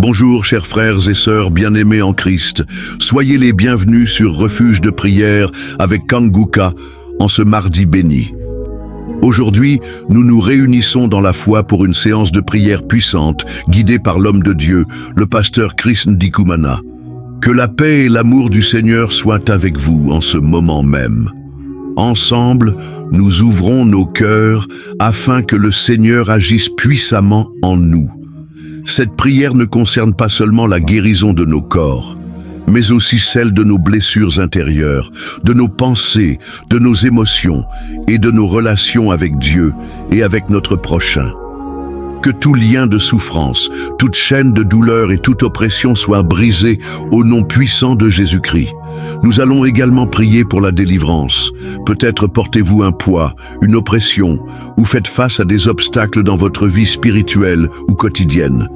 Bonjour chers frères et sœurs bien-aimés en Christ, soyez les bienvenus sur Refuge de prière avec Kanguka en ce mardi béni. Aujourd'hui, nous nous réunissons dans la foi pour une séance de prière puissante, guidée par l'homme de Dieu, le pasteur Chris Ndikumana. Que la paix et l'amour du Seigneur soient avec vous en ce moment même. Ensemble, nous ouvrons nos cœurs afin que le Seigneur agisse puissamment en nous. Cette prière ne concerne pas seulement la guérison de nos corps, mais aussi celle de nos blessures intérieures, de nos pensées, de nos émotions et de nos relations avec Dieu et avec notre prochain. Que tout lien de souffrance, toute chaîne de douleur et toute oppression soit brisée au nom puissant de Jésus-Christ. Nous allons également prier pour la délivrance. Peut-être portez-vous un poids, une oppression, ou faites face à des obstacles dans votre vie spirituelle ou quotidienne.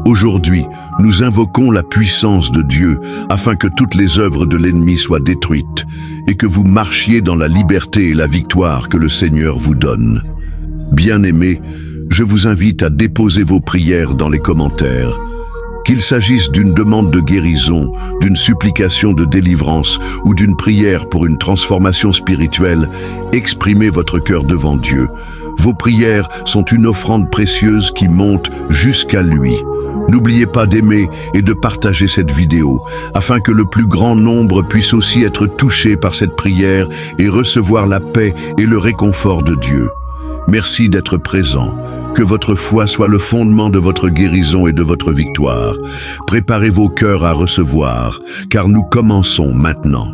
Aujourd'hui, nous invoquons la puissance de Dieu afin que toutes les œuvres de l'ennemi soient détruites et que vous marchiez dans la liberté et la victoire que le Seigneur vous donne. Bien-aimés, je vous invite à déposer vos prières dans les commentaires. Qu'il s'agisse d'une demande de guérison, d'une supplication de délivrance ou d'une prière pour une transformation spirituelle, exprimez votre cœur devant Dieu. Vos prières sont une offrande précieuse qui monte jusqu'à lui. N'oubliez pas d'aimer et de partager cette vidéo, afin que le plus grand nombre puisse aussi être touché par cette prière et recevoir la paix et le réconfort de Dieu. Merci d'être présent. Que votre foi soit le fondement de votre guérison et de votre victoire. Préparez vos cœurs à recevoir, car nous commençons maintenant.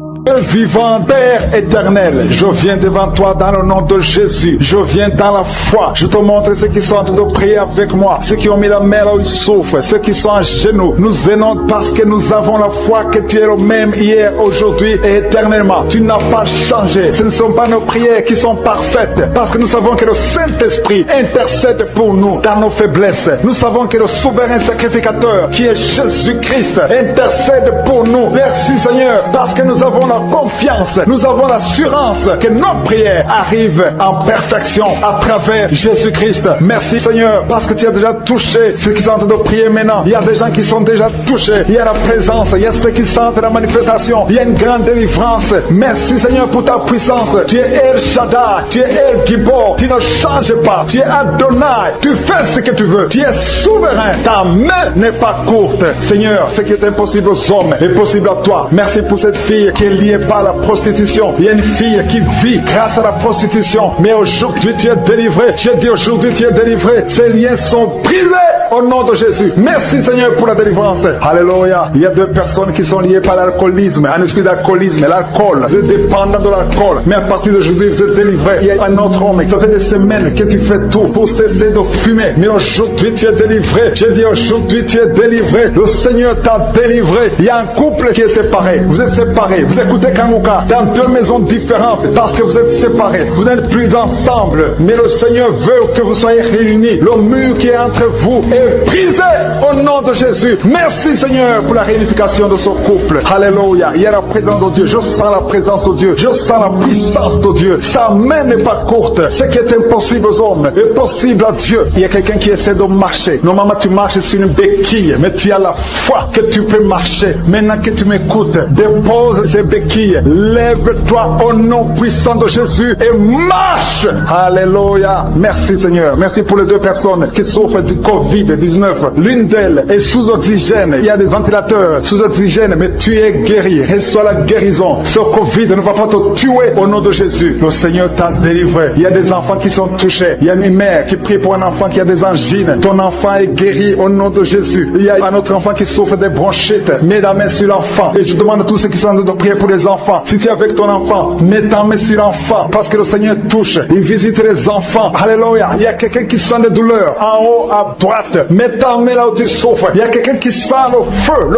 Vivant Père éternel, je viens devant toi dans le nom de Jésus. Je viens dans la foi. Je te montre ceux qui sont en train de prier avec moi, ceux qui ont mis la main là où ils souffrent, ceux qui sont à genoux. Nous venons parce que nous avons la foi que tu es le même hier, aujourd'hui et éternellement. Tu n'as pas changé. Ce ne sont pas nos prières qui sont parfaites, parce que nous savons que le Saint-Esprit intercède pour nous dans nos faiblesses. Nous savons que le souverain sacrificateur, qui est Jésus-Christ, intercède pour nous. Merci Seigneur, parce que nous avons la confiance, nous avons l'assurance que nos prières arrivent en perfection à travers Jésus-Christ. Merci Seigneur, parce que tu as déjà touché ceux qui sont en train de prier maintenant. Il y a des gens qui sont déjà touchés. Il y a la présence, il y a ceux qui sentent la manifestation. Il y a une grande délivrance. Merci Seigneur pour ta puissance. Tu es El Shaddai, tu es El Gibor. Tu ne changes pas. Tu es Adonai. Tu fais ce que tu veux. Tu es souverain. Ta main n'est pas courte. Seigneur, ce qui est impossible aux hommes est possible à toi. Merci pour cette fille qui est liée par la prostitution. Il y a une fille qui vit grâce à la prostitution, mais aujourd'hui tu es délivré. J'ai dit aujourd'hui tu es délivré. Ces liens sont brisés au nom de Jésus. Merci Seigneur pour la délivrance. Alléluia. Il y a deux personnes qui sont liées par l'alcoolisme, un esprit d'alcoolisme, l'alcool. Vous êtes dépendant de l'alcool, mais à partir d'aujourd'hui vous êtes délivré. Il y a un autre homme, ça fait des semaines que tu fais tout pour cesser de fumer, mais aujourd'hui tu es délivré. J'ai dit aujourd'hui tu es délivré. Le Seigneur t'a délivré. Il y a un couple qui est séparé. Vous êtes séparés. Vous écoutez Kanguka dans deux maisons différentes parce que vous êtes séparés. Vous n'êtes plus ensemble, mais le Seigneur veut que vous soyez réunis. Le mur qui est entre vous est brisé au nom de Jésus. Merci Seigneur pour la réunification de ce couple. Alléluia. Il y a la présence de Dieu. Je sens la présence de Dieu. Je sens la puissance de Dieu. Sa main n'est pas courte. Ce qui est impossible aux hommes est possible à Dieu. Il y a quelqu'un qui essaie de marcher. Normalement tu marches sur une béquille, mais tu as la foi que tu peux marcher. Maintenant que tu m'écoutes, dépose ces béquilles. Lève-toi au nom puissant de Jésus et marche. Alléluia. Merci Seigneur. Merci pour les deux personnes qui souffrent du Covid-19. L'une d'elles est sous oxygène. Il y a des ventilateurs sous oxygène, mais tu es guéri. Reçois la guérison. Ce Covid ne va pas te tuer au nom de Jésus. Le Seigneur t'a délivré. Il y a des enfants qui sont touchés. Il y a une mère qui prie pour un enfant qui a des angines. Ton enfant est guéri au nom de Jésus. Il y a un autre enfant qui souffre des bronchites. Mets la main sur l'enfant. Et je demande à tous ceux qui sont en train de prier pour les enfants. Si tu es avec ton enfant, mets ta main sur l'enfant, parce que le Seigneur touche. Il visite les enfants. Alléluia. Il y a quelqu'un qui sent des douleurs en haut à droite. Mets ta main là où tu souffres. Il y a quelqu'un qui sent le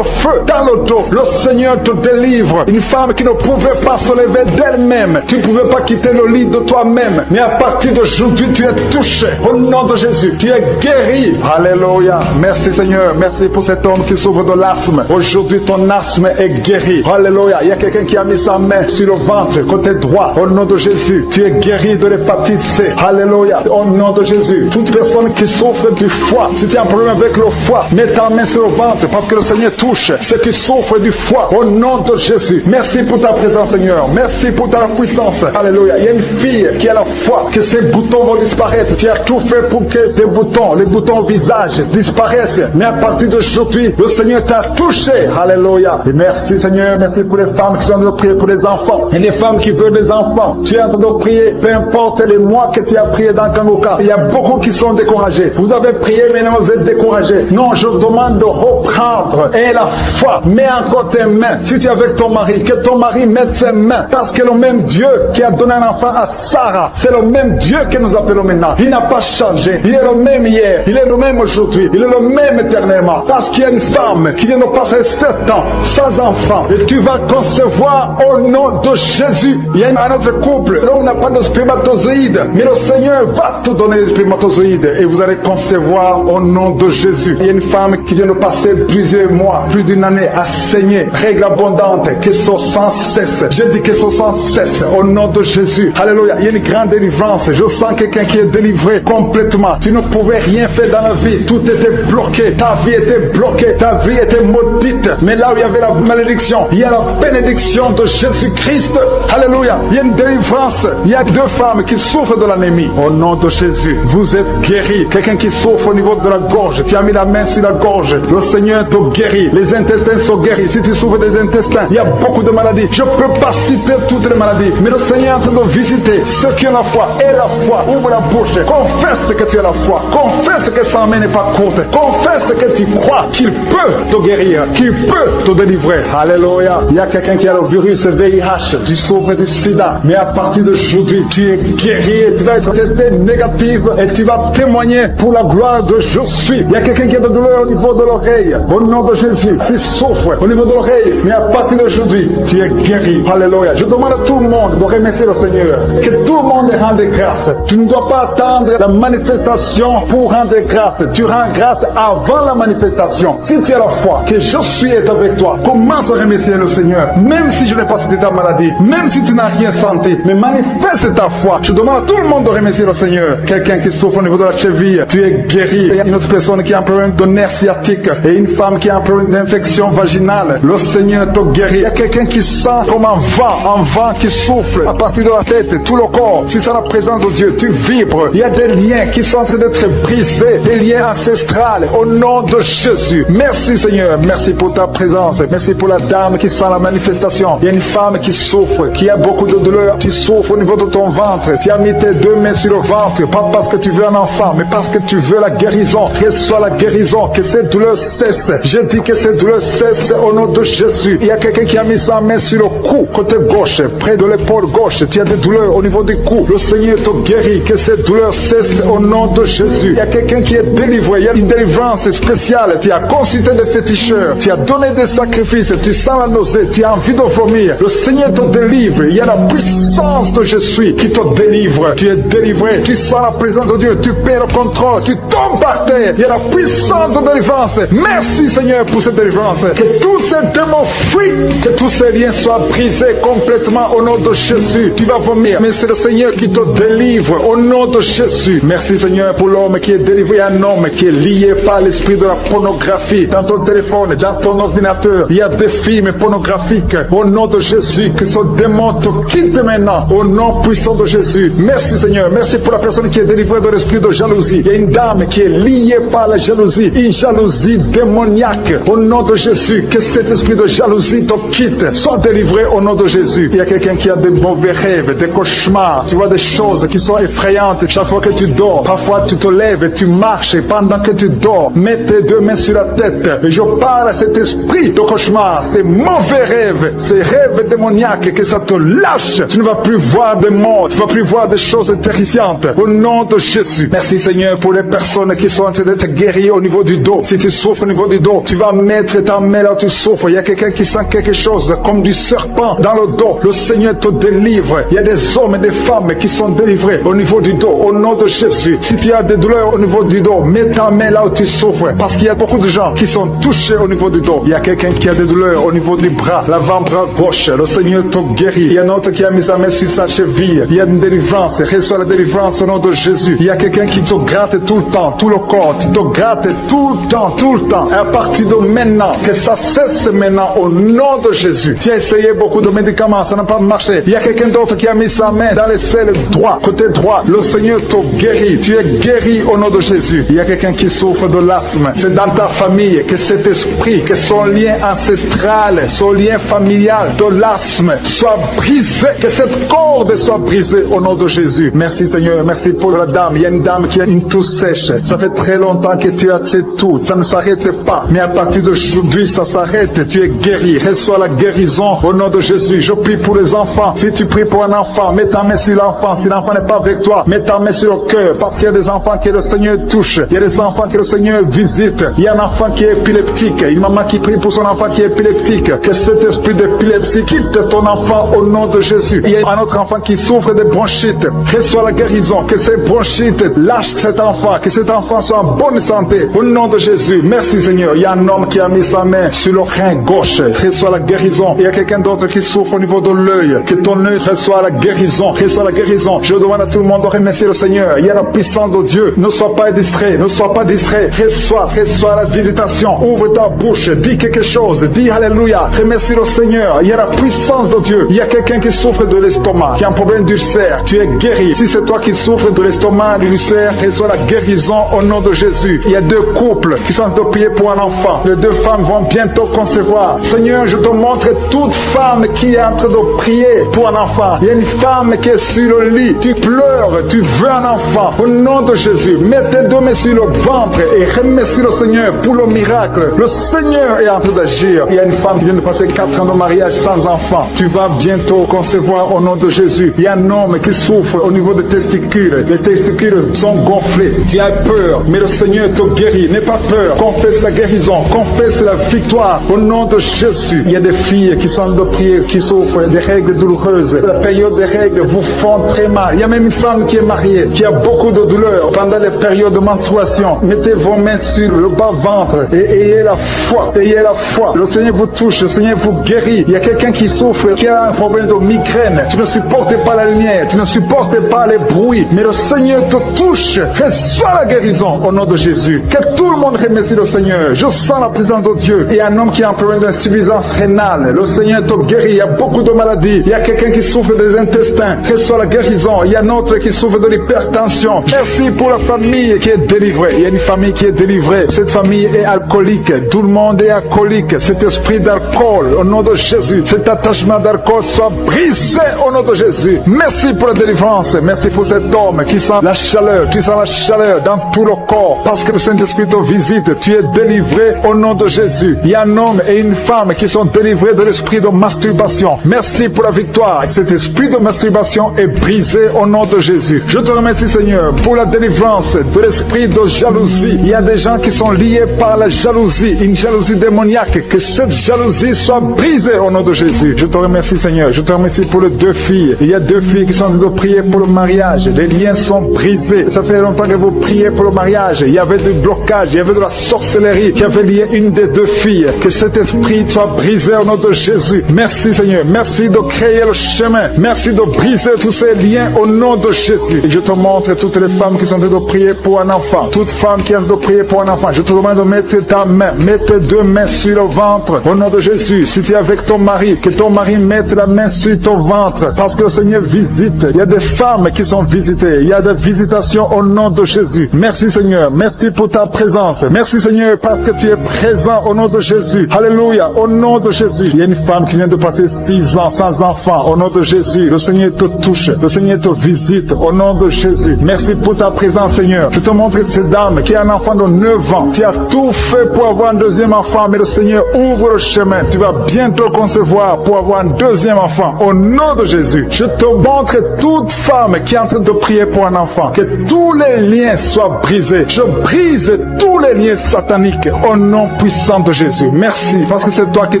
feu dans le dos. Le Seigneur te délivre. Une femme qui ne pouvait pas se lever d'elle-même. Tu ne pouvais pas quitter le lit de toi-même. Mais à partir d'aujourd'hui, tu es touché. Au nom de Jésus, tu es guéri. Alléluia. Merci Seigneur. Merci pour cet homme qui souffre de l'asthme. Aujourd'hui, ton asthme est guéri. Alléluia. Il y a quelqu'un quelqu'un qui a mis sa main sur le ventre, côté droit. Au nom de Jésus, tu es guéri de l'hépatite C. Alléluia. Au nom de Jésus, toute personne qui souffre du foie, si tu as un problème avec le foie, mets ta main sur le ventre parce que le Seigneur touche ceux qui souffrent du foie. Au nom de Jésus, merci pour ta présence, Seigneur. Merci pour ta puissance. Alléluia. Il y a une fille qui a la foi que ses boutons vont disparaître. Tu as tout fait pour que tes boutons, les boutons au visage, disparaissent. Mais à partir d'aujourd'hui, le Seigneur t'a touché. Alléluia. Et merci, Seigneur. Merci pour les femmes qui sont en train de prier pour les enfants. Et les femmes qui veulent des enfants. Tu es en train de prier, peu importe les mois que tu as prié dans Kanguka. Il y a beaucoup qui sont découragés. Vous avez prié, maintenant vous êtes découragés. Non, je demande de reprendre. Et la foi, mets encore tes mains. Si tu es avec ton mari, que ton mari mette ses mains. Parce que le même Dieu qui a donné un enfant à Sarah, c'est le même Dieu que nous appelons maintenant. Il n'a pas changé. Il est le même hier. Il est le même aujourd'hui. Il est le même éternellement. Parce qu'il y a une femme qui vient de passer 7 ans sans enfant. Et tu vas concevoir au nom de Jésus. Il y a un autre couple. L'homme n'a pas de spermatozoïdes. Mais le Seigneur va te donner les spermatozoïdes. Et vous allez concevoir au nom de Jésus. Il y a une femme qui vient de passer plusieurs mois, plus d'une année à saigner. Règle abondante. Que ce sans cesse. Je dis que ce sans cesse. Au nom de Jésus. Alléluia. Il y a une grande délivrance. Je sens quelqu'un qui est délivré complètement. Tu ne pouvais rien faire dans la vie. Tout était bloqué. Ta vie était bloquée. Ta vie était maudite. Mais là où il y avait la malédiction, il y a la bénédiction de Jésus-Christ. Alléluia. Il y a une délivrance. Il y a 2 femmes qui souffrent de l'anémie. Au nom de Jésus, vous êtes guéris. Quelqu'un qui souffre au niveau de la gorge, tu as mis la main sur la gorge. Le Seigneur te guérit. Les intestins sont guéris. Si tu souffres des intestins, il y a beaucoup de maladies. Je ne peux pas citer toutes les maladies. Mais le Seigneur est en train de visiter ceux qui ont la foi. Et la foi, ouvre la bouche. Confesse que tu as la foi. Confesse que sa main n'est pas courte. Confesse que tu crois qu'il peut te guérir, qu'il peut te délivrer. Alléluia. Il y a quelqu'un qui a le virus VIH. Tu souffres du sida. Mais à partir d'aujourd'hui, tu es guéri et tu vas être testé négatif et tu vas témoigner pour la gloire de je suis. Il y a quelqu'un qui a de douleur au niveau de l'oreille. Au nom de Jésus, tu souffres au niveau de l'oreille. Mais à partir d'aujourd'hui, tu es guéri. Alléluia. Je demande à tout le monde de remercier le Seigneur. Que tout le monde rende grâce. Tu ne dois pas attendre la manifestation pour rendre grâce. Tu rends grâce avant la manifestation. Si tu as la foi, que je suis avec toi, commence à remercier le Seigneur. Même si je n'ai pas cité ta maladie, même si tu n'as rien senti, mais manifeste ta foi. Je demande à tout le monde de remercier le Seigneur. Quelqu'un qui souffre au niveau de la cheville, tu es guéri. Il y a une autre personne qui a un problème de nerf sciatique et une femme qui a un problème d'infection vaginale. Le Seigneur te guérit. Il y a quelqu'un qui sent comme un vent qui souffle à partir de la tête, tout le corps. Tu sens la présence de Dieu, tu vibres. Il y a des liens qui sont en train d'être brisés, des liens ancestrales au nom de Jésus. Merci Seigneur, merci pour ta présence. Merci pour la dame qui sent la manifestation. Il y a une femme qui souffre, qui a beaucoup de douleur. Tu souffres au niveau de ton ventre. Tu as mis tes 2 mains sur le ventre, pas parce que tu veux un enfant, mais parce que tu veux la guérison. Reçois la guérison, que cette douleur cesse. Je dis que cette douleur cesse au nom de Jésus. Il y a quelqu'un qui a mis sa main sur le cou, côté gauche, près de l'épaule gauche. Tu as des douleurs au niveau du cou. Le Seigneur te guérit, que cette douleur cesse au nom de Jésus. Il y a quelqu'un qui est délivré. Il y a une délivrance spéciale. Tu as consulté des féticheurs. Tu as donné des sacrifices. Tu sens la nausée. Tu as envie de vomir. Le Seigneur te délivre. Il y a la puissance de Jésus qui te délivre. Tu es délivré. Tu sens la présence de Dieu. Tu perds le contrôle. Tu tombes par terre. Il y a la puissance de délivrance. Merci Seigneur pour cette délivrance. Que tous ces démons fuient. Que tous ces liens soient brisés complètement au nom de Jésus. Tu vas vomir. Mais c'est le Seigneur qui te délivre au nom de Jésus. Merci Seigneur pour l'homme qui est délivré. Un homme qui est lié par l'esprit de la pornographie. Dans ton téléphone, dans ton ordinateur, il y a des films pornographiques. Au nom de Jésus, que ce démon te quitte maintenant. Au nom puissant de Jésus. Merci Seigneur. Merci pour la personne qui est délivrée de l'esprit de jalousie. Il y a une dame qui est liée par la jalousie. Une jalousie démoniaque. Au nom de Jésus, que cet esprit de jalousie te quitte. Sois délivré au nom de Jésus. Il y a quelqu'un qui a des mauvais rêves, des cauchemars. Tu vois des choses qui sont effrayantes chaque fois que tu dors. Parfois tu te lèves et tu marches pendant que tu dors. Mets tes 2 mains sur la tête. Et je parle à cet esprit de cauchemar, ces mauvais rêves, ces rêves démoniaques, que ça te lâche. Tu ne vas plus voir de mort. Tu ne vas plus voir des choses terrifiantes. Au nom de Jésus. Merci Seigneur pour les personnes qui sont en train d'être guéries au niveau du dos. Si tu souffres au niveau du dos, tu vas mettre ta main là où tu souffres. Il y a quelqu'un qui sent quelque chose comme du serpent dans le dos. Le Seigneur te délivre. Il y a des hommes et des femmes qui sont délivrés au niveau du dos. Au nom de Jésus. Si tu as des douleurs au niveau du dos, mets ta main là où tu souffres. Parce qu'il y a beaucoup de gens qui sont touchés au niveau du dos. Il y a quelqu'un qui a des douleurs au niveau du bras, l'avant-bras. bras gauche. Le Seigneur te guérit. Il y a un autre qui a mis sa main sur sa cheville. Il y a une délivrance. Reçois la délivrance au nom de Jésus. Il y a quelqu'un qui te gratte tout le temps, tout le corps. Tu te grattes tout le temps, tout le temps. Et à partir de maintenant, que ça cesse maintenant au nom de Jésus. Tu as essayé beaucoup de médicaments, ça n'a pas marché. Il y a quelqu'un d'autre qui a mis sa main dans les selles droit, côté droit. Le Seigneur te guérit. Tu es guéri au nom de Jésus. Il y a quelqu'un qui souffre de l'asthme. C'est dans ta famille que cet esprit, que son lien ancestral, son lien familial de l'asthme soit brisé, que cette corde soit brisée au nom de Jésus. Merci Seigneur, merci pour la dame. Il y a une dame qui a une toux sèche. Ça fait très longtemps que tu as cette toux. Ça ne s'arrête pas. Mais à partir d'aujourd'hui, ça s'arrête. Tu es guéri. Reçois la guérison au nom de Jésus. Je prie pour les enfants. Si tu pries pour un enfant, mets ta main sur l'enfant. Si l'enfant n'est pas avec toi, mets ta main sur le cœur. Parce qu'il y a des enfants que le Seigneur touche. Il y a des enfants que le Seigneur visite. Il y a un enfant qui est épileptique. Une maman qui prie pour son enfant qui est épileptique. Que cet esprit d'épilepsie quitte ton enfant au nom de Jésus. Il y a un autre enfant qui souffre de bronchite. Reçois la guérison. Que ces bronchites lâchent cet enfant. Que cet enfant soit en bonne santé. Au nom de Jésus. Merci Seigneur. Il y a un homme qui a mis sa main sur le rein gauche. Reçois la guérison. Il y a quelqu'un d'autre qui souffre au niveau de l'œil. Que ton œil reçoit la guérison. Reçois la guérison. Je demande à tout le monde de remercier le Seigneur. Il y a la puissance de Dieu. Ne sois pas distrait. Ne sois pas distrait. Reçois la visitation. Ouvre ta bouche. Dis quelque chose. Dis Alléluia. Remercie le Seigneur. Il y a la puissance de Dieu. Il y a quelqu'un qui souffre de l'estomac, qui a un problème d'ulcère. Tu es guéri. Si c'est toi qui souffres de l'estomac, de l'ulcère, reçois la guérison au nom de Jésus. Il y a deux couples qui sont en train de prier pour un enfant. Les deux femmes vont bientôt concevoir. Seigneur, je te montre toute femme qui est en train de prier pour un enfant. Il y a une femme qui est sur le lit. Tu pleures, tu veux un enfant. Au nom de Jésus, mets tes deux mains sur le ventre et remercie le Seigneur pour le miracle. Le Seigneur est en train d'agir. Il y a une femme qui vient de passer 4 ans de mariage sans enfant. Tu vas bientôt concevoir au nom de Jésus. Il y a un homme qui souffre au niveau des testicules. Les testicules sont gonflés. Tu as peur, mais le Seigneur te guérit. N'aie pas peur. Confesse la guérison. Confesse la victoire au nom de Jésus. Il y a des filles qui sont de prier, qui souffrent des règles douloureuses. La période des règles vous font très mal. Il y a même une femme qui est mariée, qui a beaucoup de douleurs pendant les périodes de menstruation. Mettez vos mains sur le bas-ventre et ayez la foi. Ayez la foi. Le Seigneur vous touche. Le Seigneur vous guérit. Il y a quelqu'un qui souffre, qui a un problème de migraine. Tu ne supportes pas la lumière. Tu ne supportes pas les bruits. Mais le Seigneur te touche. Reçois la guérison au nom de Jésus. Que tout le monde remercie le Seigneur. Je sens la présence de Dieu. Il y a un homme qui a un problème d'insuffisance rénale. Le Seigneur te guérit. Il y a beaucoup de maladies. Il y a quelqu'un qui souffre des intestins. Reçois la guérison. Il y a un autre qui souffre de l'hypertension. Merci pour la famille qui est délivrée. Il y a une famille qui est délivrée. Cette famille est alcoolique. Tout le monde est alcoolique. Cet esprit d'alcool, au nom de Jésus, cet attachement d'alcool soit brisé au nom de Jésus. Merci pour la délivrance. Merci pour cet homme qui sent la chaleur. Tu sens la chaleur dans tout le corps. Parce que le Saint-Esprit te visite. Tu es délivré au nom de Jésus. Il y a un homme et une femme qui sont délivrés de l'esprit de masturbation. Merci pour la victoire. Cet esprit de masturbation est brisé au nom de Jésus. Je te remercie Seigneur pour la délivrance de l'esprit de jalousie. Il y a des gens qui sont liés par la jalousie, une jalousie démoniaque. Que cette jalousie soit brisée au nom de Jésus. Je te remercie Seigneur. Je te remercie pour les deux filles. Il y a deux filles qui sont en train de prier pour le mariage. Les liens sont brisés. Ça fait longtemps que vous priez pour le mariage. Il y avait du blocage, il y avait de la sorcellerie qui avait lié une des deux filles. Que cet esprit soit brisé au nom de Jésus. Merci Seigneur. Merci de créer le chemin. Merci de briser tous ces liens au nom de Jésus. Et je te montre toutes les femmes qui sont en train de prier pour un enfant. Toute femme qui est en train de prier pour un enfant. Je te demande de mettre ta main, mets tes deux mains sur le ventre au nom de Jésus. Si tu es avec ton mari, que ton mari mette la main sur ton ventre. Parce que le Seigneur visite. Il y a des femmes qui sont visitées. Il y a des visitations au nom de Jésus. Merci Seigneur. Merci pour ta présence. Merci Seigneur parce que tu es présent au nom de Jésus. Alléluia. Au nom de Jésus. Il y a une femme qui vient de passer 6 ans sans enfant. Au nom de Jésus. Le Seigneur te touche. Le Seigneur te visite au nom de Jésus. Merci pour ta présence Seigneur. Je te montre cette dame qui a un enfant de 9 ans. Tu as tout fait pour avoir un deuxième enfant. Mais le Seigneur ouvre le chemin. Tu vas bientôt concevoir pour avoir un deuxième enfant. Au nom de Jésus. Je te montre toute femme qui est en train de prier pour un enfant. Que tous les liens soient brisés. Je brise tous les liens sataniques au nom puissant de Jésus. Merci parce que c'est toi qui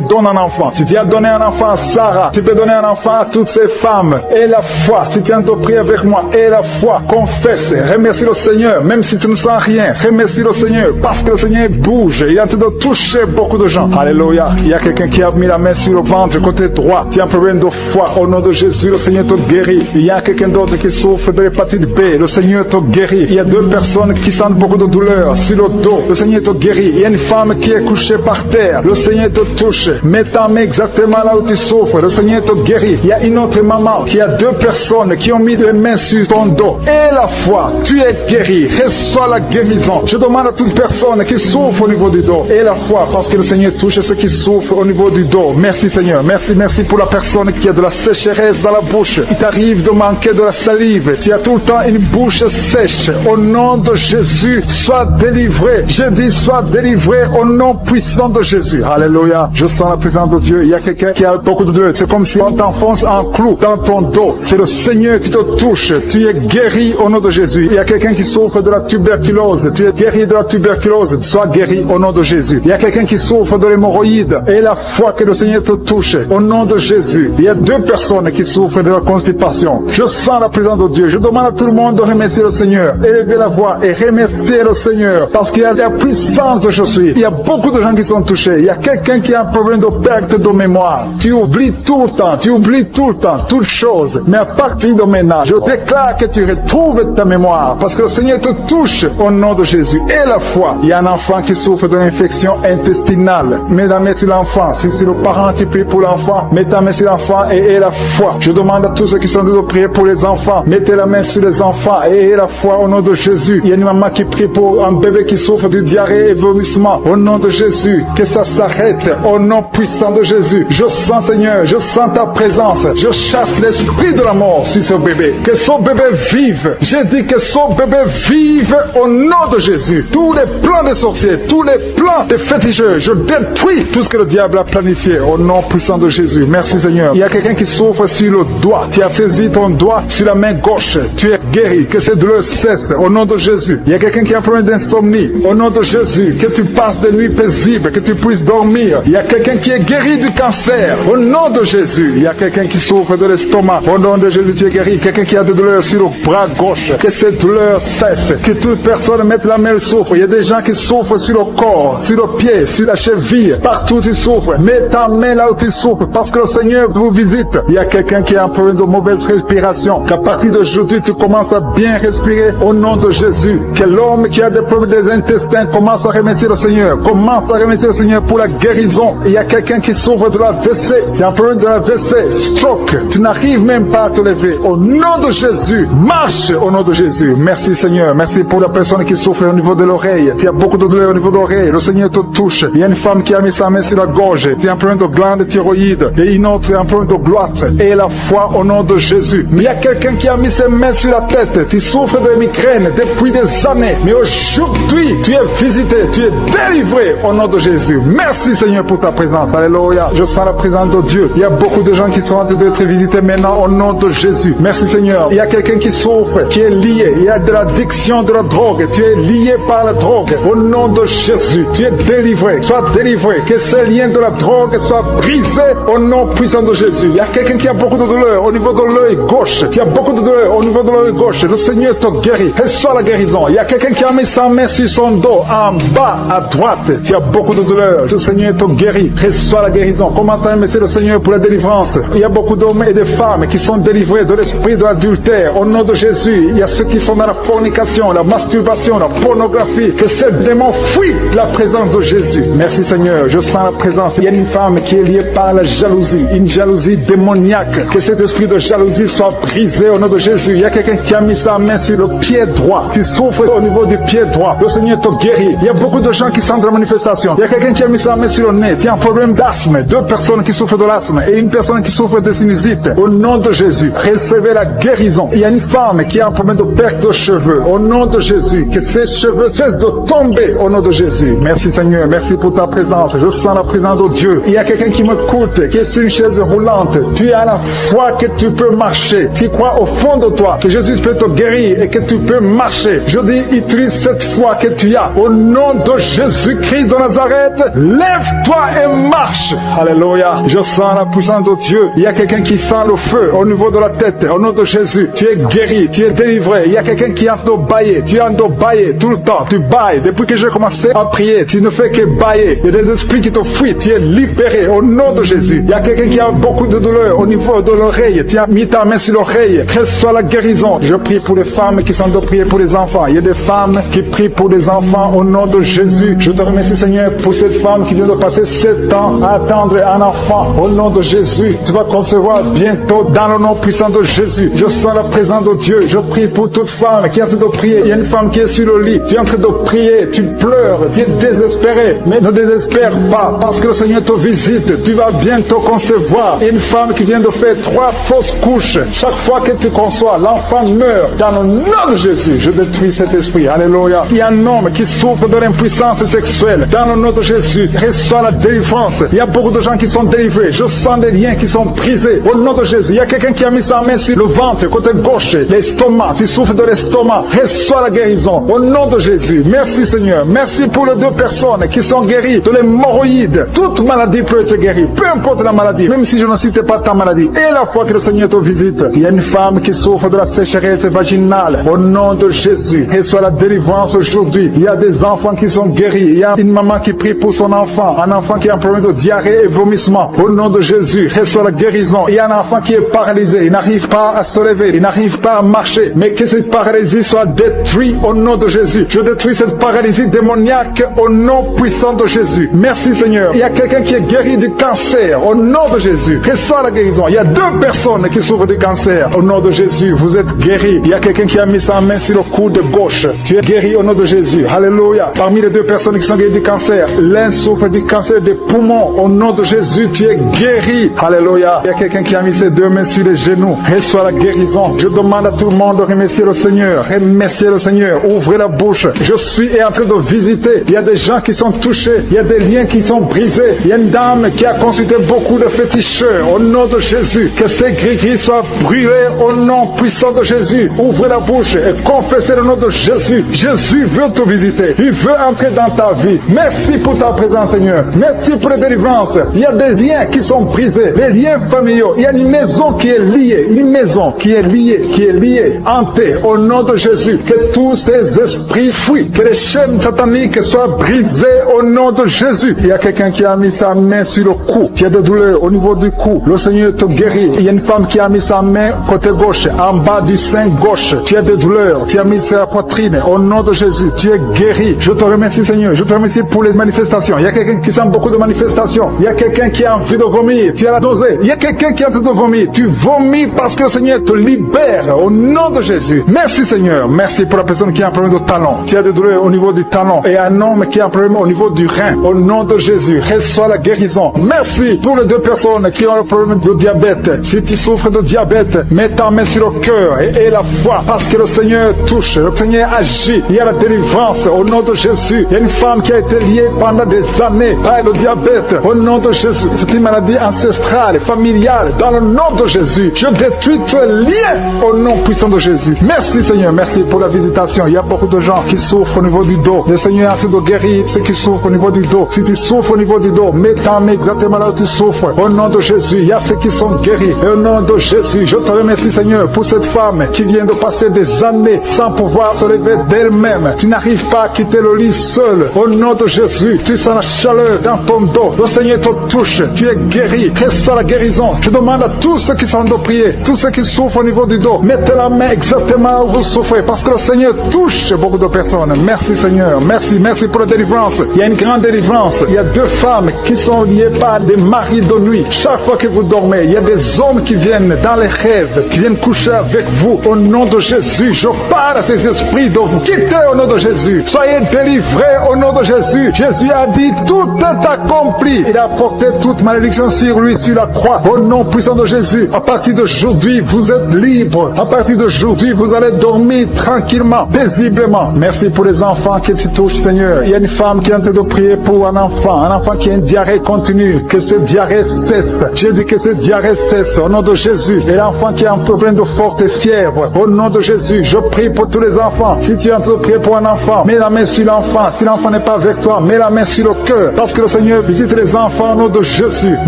donnes un enfant. Si tu as donné un enfant à Sarah, tu peux donner un enfant à toutes ces femmes. Et la foi, si tu es en train de prier avec moi, et la foi, confesse, remercie le Seigneur, même si tu ne sens rien, remercie le Seigneur parce que le Seigneur bouge. Il est en train de toucher beaucoup de gens. Alléluia. Il y a quelqu'un qui a mis la main sur le ventre, côté droit. Tu as un problème de foie. Au nom de Jésus, le Seigneur te guérit. Il y a quelqu'un d'autre qui souffre de l'hépatite B. Le Seigneur te guérit. Il y a 2 personnes qui sentent beaucoup de douleur sur le dos. Le Seigneur te guérit. Il y a une femme qui est couchée par terre. Le Seigneur te touche. Mets ta main exactement là où tu souffres. Le Seigneur te guérit. Il y a une autre maman qui a 2 personnes qui ont mis les mains sur ton dos. Et la foi, tu es guéri. Reçois la guérison. Je demande à toute personne qui souffre au niveau du dos. Et la foi, parce que le Seigneur touche ceux qui souffrent au niveau du dos. Merci Seigneur. Merci pour la personne qui a de la sécheresse dans la bouche. Il t'arrive de manquer de la salive. Tu as tout le temps une bouche sèche. Au nom de Jésus, sois délivré. Je dis sois délivré au nom puissant de Jésus. Alléluia. Je sens la présence de Dieu. Il y a quelqu'un qui a beaucoup de douleur. C'est comme si on t'enfonce un clou dans ton dos. C'est le Seigneur qui te touche. Tu es guéri au nom de Jésus. Il y a quelqu'un qui souffre de la tuberculose. Tu es guéri de la tuberculose. Sois guéri au nom de Jésus. Il y a quelqu'un qui souffre de l'hémorroïde. Et la foi que le Seigneur te touche au nom de Jésus. Il y a 2 personnes qui souffrent de la constipation. Je sens la présence de Dieu. Je demande à tout le monde de remercier le Seigneur. Élevez la voix et remercier le Seigneur. Parce qu'il y a la puissance de je suis. Il y a beaucoup de gens qui sont touchés. Il y a quelqu'un qui a un problème de perte de mémoire. Tu oublies tout le temps. Tu oublies tout le temps. Toutes choses. Mais à partir de maintenant, je déclare que tu retrouves ta mémoire. Parce que le Seigneur te touche au nom de Jésus. Et la foi. Il y a un enfant qui souffre de l'infection intestinale. Mets la main sur l'enfant. Si c'est le parent qui prie pour l'enfant, mets ta main sur l'enfant et aie la foi. Je demande à tous ceux qui sont de prier pour les enfants. Mettez la main sur les enfants et ayez la foi au nom de Jésus. Il y a une maman qui prie pour un bébé qui souffre de diarrhée et vomissement. Au nom de Jésus, que ça s'arrête. Au nom puissant de Jésus. Je sens Seigneur, je sens ta présence. Je chasse l'esprit de la mort sur ce bébé. Que ce bébé vive. J'ai dit que ce bébé vive au nom de Jésus. Tous les plans des sorciers, tous les plans des féticheurs, je détruis tout ce que le diable a planifié au nom puissant de Jésus. Merci Seigneur. Il y a quelqu'un qui souffre sur le doigt. Tu as saisi ton doigt sur la main gauche. Tu es guéri. Que cette douleur cesse au nom de Jésus. Il y a quelqu'un qui a un problème d'insomnie. Au nom de Jésus. Que tu passes des nuits paisibles. Que tu puisses dormir. Il y a quelqu'un qui est guéri du cancer. Au nom de Jésus. Il y a quelqu'un qui souffre de l'estomac. Au nom de Jésus, tu es guéri. Quelqu'un qui a des douleurs sur le bras gauche. Que cette douleur cesse. Que toute personne mette la main, souffre. Il y a des gens qui souffrent sur le corps, sur le pied, sur la cheville. Partout tu souffres. Mets ta main là où tu souffres. Parce que le Seigneur vous visite. Il y a quelqu'un qui a un problème de mauvaise respiration. Qu'à partir d'aujourd'hui, tu commences à bien respirer au nom de Jésus. Que l'homme qui a des problèmes des intestins commence à remercier le Seigneur. Commence à remercier le Seigneur pour la guérison. Il y a quelqu'un qui souffre de la WC. Tu as un problème de la WC. Stroke. Tu n'arrives même pas à te lever. Au nom de Jésus. Marche au nom de Jésus. Merci Seigneur. Merci pour la personne qui souffre au niveau de l'oreille. Tu as beaucoup de douleur au niveau de l'oreille. Le Seigneur te touche. Il y a une femme qui a mis sa main sur la gorge. Tu as un problème de glande thyroïde. Et une autre a un problème de gloître. Et la foi au nom de Jésus. Mais il y a quelqu'un qui a mis ses mains sur la tête. Tu souffres de migraine depuis des années. Mais aujourd'hui, tu es visité. Tu es délivré au nom de Jésus. Merci Seigneur pour ta présence. Alléluia. Je sens la présence de Dieu. Il y a beaucoup de gens qui sont en train d'être visités maintenant au nom de Jésus. Merci Seigneur. Il y a quelqu'un qui souffre, qui est lié. Il y a de l'addiction de la drogue. Tu es lié par la drogue. Au nom de Jésus, tu es délivré. Sois délivré. Que ces liens de la drogue soient brisés au nom puissant de Jésus. Il y a quelqu'un qui a beaucoup de douleur au niveau de l'œil gauche. Tu as beaucoup de douleur au niveau de l'œil gauche. Le Seigneur te guérit. Reçois la guérison. Il y a quelqu'un qui a mis sa main sur son dos en bas à droite. Tu as beaucoup de douleur. Le Seigneur te guérit. Reçois la guérison. Commence à remercier le Seigneur pour la délivrance. Il y a beaucoup d'hommes et de femmes qui sont délivrés de l'esprit de l'adultère. Au nom de Jésus, il y a ceux qui sont dans la fornication, la masturbation, la pornographie. Que ces démons fuient la présence de Jésus. Merci Seigneur. Je sens la présence. Il y a une femme qui est liée par la jalousie. Une jalousie démoniaque. Que cet esprit de jalousie soit brisé au nom de Jésus. Il y a quelqu'un qui a mis sa main sur le pied droit. Tu souffres au niveau du pied droit. Le Seigneur te guérit. Il y a beaucoup de gens qui sont dans la manifestation. Il y a quelqu'un qui a mis sa main sur le nez. Tu as un problème d'asthme. 2 personnes qui souffrent de l'asthme et une personne qui souffre de sinusite. Au nom de Jésus, recevez la guérison. Il y a une femme qui a un problème de perte de cheveux. Au nom de Jésus, que ses cheveux cessent de tomber au nom de Jésus. Merci Seigneur. Merci pour ta présence. Je sens la présence de Dieu. Il y a quelqu'un qui m'écoute, qui est sur une chaise roulante. Tu as la foi que tu peux marcher. Tu crois au fond de toi que Jésus peut te guérir et que tu peux marcher. Je dis, utilise cette foi que tu as. Au nom de Jésus-Christ de Nazareth, lève-toi et marche. Alléluia. Je sens la puissance de Dieu. Il y a quelqu'un qui sent le feu au niveau de la tête. Au nom de Jésus, tu es guéri, tu es délivré. Il y a quelqu'un qui est en train de bailler. Tu es en train de bailler tout le temps. Tu bailles. Depuis que j'ai commencé à prier, tu ne fais que bailler. Il y a des esprits qui te fuient. Tu es libéré. libéré au nom de Jésus. Il y a quelqu'un qui a beaucoup de douleur au niveau de l'oreille. Tu as mis ta main sur l'oreille. Reçois la guérison. Je prie pour les femmes qui sont de prier pour les enfants. Il y a des femmes qui prient pour les enfants au nom de Jésus. Je te remercie, Seigneur, pour cette femme qui vient de passer 7 ans à attendre un enfant. Au nom de Jésus, tu vas concevoir bientôt dans le nom puissant de Jésus. Je sens la présence de Dieu. Je prie pour toute femme qui est en train de prier. Il y a une femme qui est sur le lit. Tu es en train de prier. Tu pleures. Tu es désespéré. Mais ne désespère pas parce que le Seigneur te visite. Tu vas bientôt concevoir. Il y a une femme qui vient de faire 3 fausses couches. Chaque fois que tu conçois, l'enfant meurt. Dans le nom de Jésus, je détruis cet esprit. Alléluia. Il y a un homme qui souffre de l'impuissance sexuelle. Dans le nom de Jésus, reçois la délivrance. Il y a beaucoup de gens qui sont délivrés. Je sens des liens qui sont brisés. Au nom de Jésus, il y a quelqu'un qui a mis sa main sur le ventre, côté gauche, l'estomac. Tu souffres de l'estomac. Reçois la guérison. Au nom de Jésus. Merci Seigneur. Merci pour les 2 personnes qui sont guéries de l'hémorroïde. Toute maladie peut être guérie. Peu importe la maladie. Même si je ne cite pas ta maladie. Et la fois que le Seigneur te visite, il y a une femme qui souffre de la sécheresse vaginale. Au nom de Jésus, reçois la délivrance aujourd'hui. Il y a des enfants qui sont guéris. Il y a une maman qui prie pour son enfant. Un enfant qui a un problème de diarrhée et vomissement. Au nom de Jésus, reçois la guérison. Il y a un enfant qui est paralysé. Il n'arrive pas à se lever. Il n'arrive pas à marcher. Mais que cette paralysie soit détruite au nom de Jésus. Je détruis cette paralysie démoniaque au nom puissant de Jésus. Merci Seigneur. Il y a quelqu'un qui est guéri du cancer. Au nom de Jésus, reçois la guérison. Il y a 2 personnes qui souffrent du cancer. Au nom de Jésus, vous êtes guéris. Il y a quelqu'un qui a mis sa main sur le coude gauche. Tu es guéri au nom de Jésus. Alléluia. Parmi les 2 personnes qui sont guéries du cancer, l'un souffre du cancer des poumons. Au nom de Jésus, tu es guéri. Alléluia. Il y a quelqu'un qui a mis ses 2 mains sur les genoux. Reçois la guérison. Je demande à tout le monde de remercier le Seigneur. Remercier le Seigneur. Ouvrez la bouche. Je suis en train de visiter. Il y a des gens qui sont touchés. Il y a des liens qui sont brisés. Il y a une dame qui a consulté beaucoup de féticheurs. Au nom de Jésus, que ces gris-gris soient brûlés au nom puissant de Jésus. Ouvrez la bouche et confessez le nom de Jésus. Jésus veut te visiter. Il veut entrer dans ta vie. Merci pour ta présence, Seigneur. Merci pour les délivrances. Il y a des liens qui sont brisés. Les liens familiaux. Il y a une maison qui est liée. Une maison qui est liée. Hantée. Au nom de Jésus. Que tous ces esprits fuient. Que les chaînes sataniques soient brisées au nom de Jésus. Il y a quelqu'un qui a mis sa main sur le cou. Tu as des douleurs au niveau du cou. Le Seigneur te guérit. Il y a une femme qui a mis sa main côté gauche, en bas du sein gauche. Tu as des douleurs. Tu as mis sur la poitrine. Au nom de Jésus, tu es guéri. Je te remercie, Seigneur. Je te remercie pour les manifestations. Il y a quelqu'un qui sent beaucoup de manifestations. Il y a quelqu'un qui a envie de vomir. Tu as la nausée. Il y a quelqu'un qui est en train de vomir. Tu vomis parce que le Seigneur te libère. Au nom de Jésus. Merci, Seigneur. Merci pour la personne qui a un problème de talon. Tu as des douleurs au niveau du talon. Et un homme qui a un problème au niveau du rein. Au nom de Jésus, reçois la guérison. Merci pour les 2 personnes qui ont le problème de diabète. Si tu souffres de diabète, mets ta main sur le cœur et la foi. Parce que le Seigneur touche. Le Seigneur agit. Il y a la délivrance au nom de Jésus. Il y a une femme qui a été liée pendant des années par le diabète. Au nom de Jésus. C'est une maladie ancestrale, familiale. Dans le nom de Jésus, je détruis tous les liens au nom puissant de Jésus. Merci Seigneur. Merci pour la visitation. Il y a beaucoup de gens qui souffrent au niveau du dos. Le Seigneur est en train de guérir ceux qui souffrent au niveau du dos. Si tu souffres au niveau du dos, mets ta main exactement là où tu souffres. Au nom de Jésus, il y a ceux qui sont guéris. Et au nom de Jésus, je te remercie Seigneur pour cette femme qui vient de passer des années sans pouvoir se lever d'elle-même. Tu n'arrives pas à quitter le lit seul. Au nom de Jésus, tu sens la chaleur dans ton dos. Le Seigneur te touche. Tu es guéri. Reçois la guérison. Je demande à tous ceux qui sont de prier, tous ceux qui souffrent au niveau du dos, mettez la main exactement où vous souffrez parce que le Seigneur touche beaucoup de personnes. Merci Seigneur. Merci pour la délivrance. Il y a une grande délivrance. Il y a 2 femmes qui sont liées par des maris de nuit. Chaque fois que vous dormez, il y a des hommes qui viennent dans les rêves, qui viennent coucher avec vous. Au nom de Jésus, je parle à ces esprits de vous quitter au nom de Jésus. Soyez délivrés au nom de Jésus. Jésus a dit, tout est accompli. Il a porté toute malédiction sur lui, sur la croix. Au nom puissant de Jésus, à partir d'aujourd'hui, vous êtes libres. À partir d'aujourd'hui, vous allez dormir tranquillement, paisiblement. Merci pour les enfants qui te touchent, Seigneur. Il y a une femme qui est en train de prier pour un enfant qui a une diarrhée continue. Que cette diarrhée cesse. J'ai dit que cette diarrhée cesse au nom de Jésus. Et l'enfant qui a un problème de forte fièvre, au nom de Jésus, je prie pour tous les enfants. Si tu es en train de prier pour un enfant, mets la main sur l'enfant. Si l'enfant n'est pas avec toi, mets la main sur le cœur. Parce que le Seigneur visite les enfants au nom de Jésus.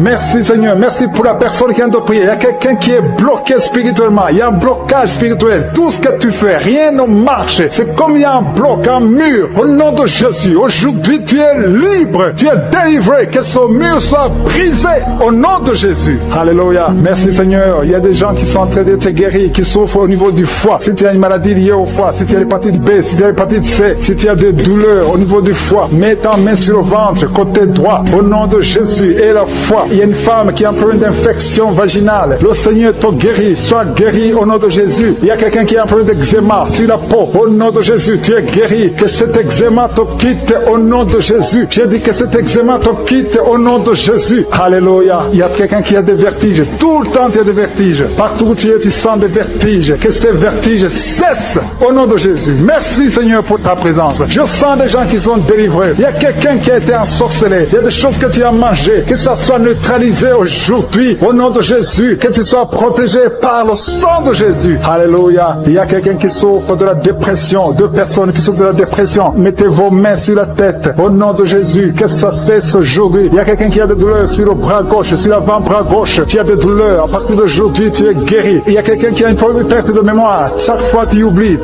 Merci Seigneur. Merci pour la personne qui est en train de prier. Il y a quelqu'un qui est bloqué spirituellement. Il y a un blocage spirituel. Tout ce que tu fais, rien ne marche. C'est comme il y a un bloc, un mur. Au nom de Jésus, aujourd'hui tu es libre. Tu es délivré. Que ce mur murs soient brisés au nom de Jésus. Alléluia. Merci Seigneur. Il y a des gens qui sont en train d'être guéris, qui souffrent au niveau du foie. Si tu as une maladie liée au foie, si tu as l'hépatite B, si tu as l'hépatite C, si tu as des douleurs au niveau du foie, mets ta main sur le ventre, côté droit, au nom de Jésus. Et la foi. Il y a une femme qui a un problème d'infection vaginale. Le Seigneur te guérit. Sois guéri au nom de Jésus. Il y a quelqu'un qui a un problème d'eczéma sur la peau. Au nom de Jésus, tu es guéri. Que cet eczéma te quitte au nom de Jésus. J'ai dit que cet eczéma te quitte au nom de Jésus. Alléluia. Il y a quelqu'un qui a des vertiges. Tout le temps, tu as des vertiges. Partout où tu es, tu sens des vertiges. Que ces vertiges cessent au nom de Jésus. Merci Seigneur pour ta présence. Je sens des gens qui sont délivrés. Il y a quelqu'un qui a été ensorcelé. Il y a des choses que tu as mangées. Que ça soit neutralisé aujourd'hui au nom de Jésus. Que tu sois protégé par le sang de Jésus. Alléluia. Il y a quelqu'un qui souffre de la dépression. Deux personnes qui souffrent de la dépression. Mettez vos mains sur la tête au nom de Jésus. Que ça cesse aujourd'hui. Il y a quelqu'un qui a des douleurs sur le bras gauche, sur l'avant-bras gauche. Tu as des douleurs. À partir d'aujourd'hui, tu es guéri. Il y a quelqu'un qui a une perte de mémoire. Chaque fois, tu oublies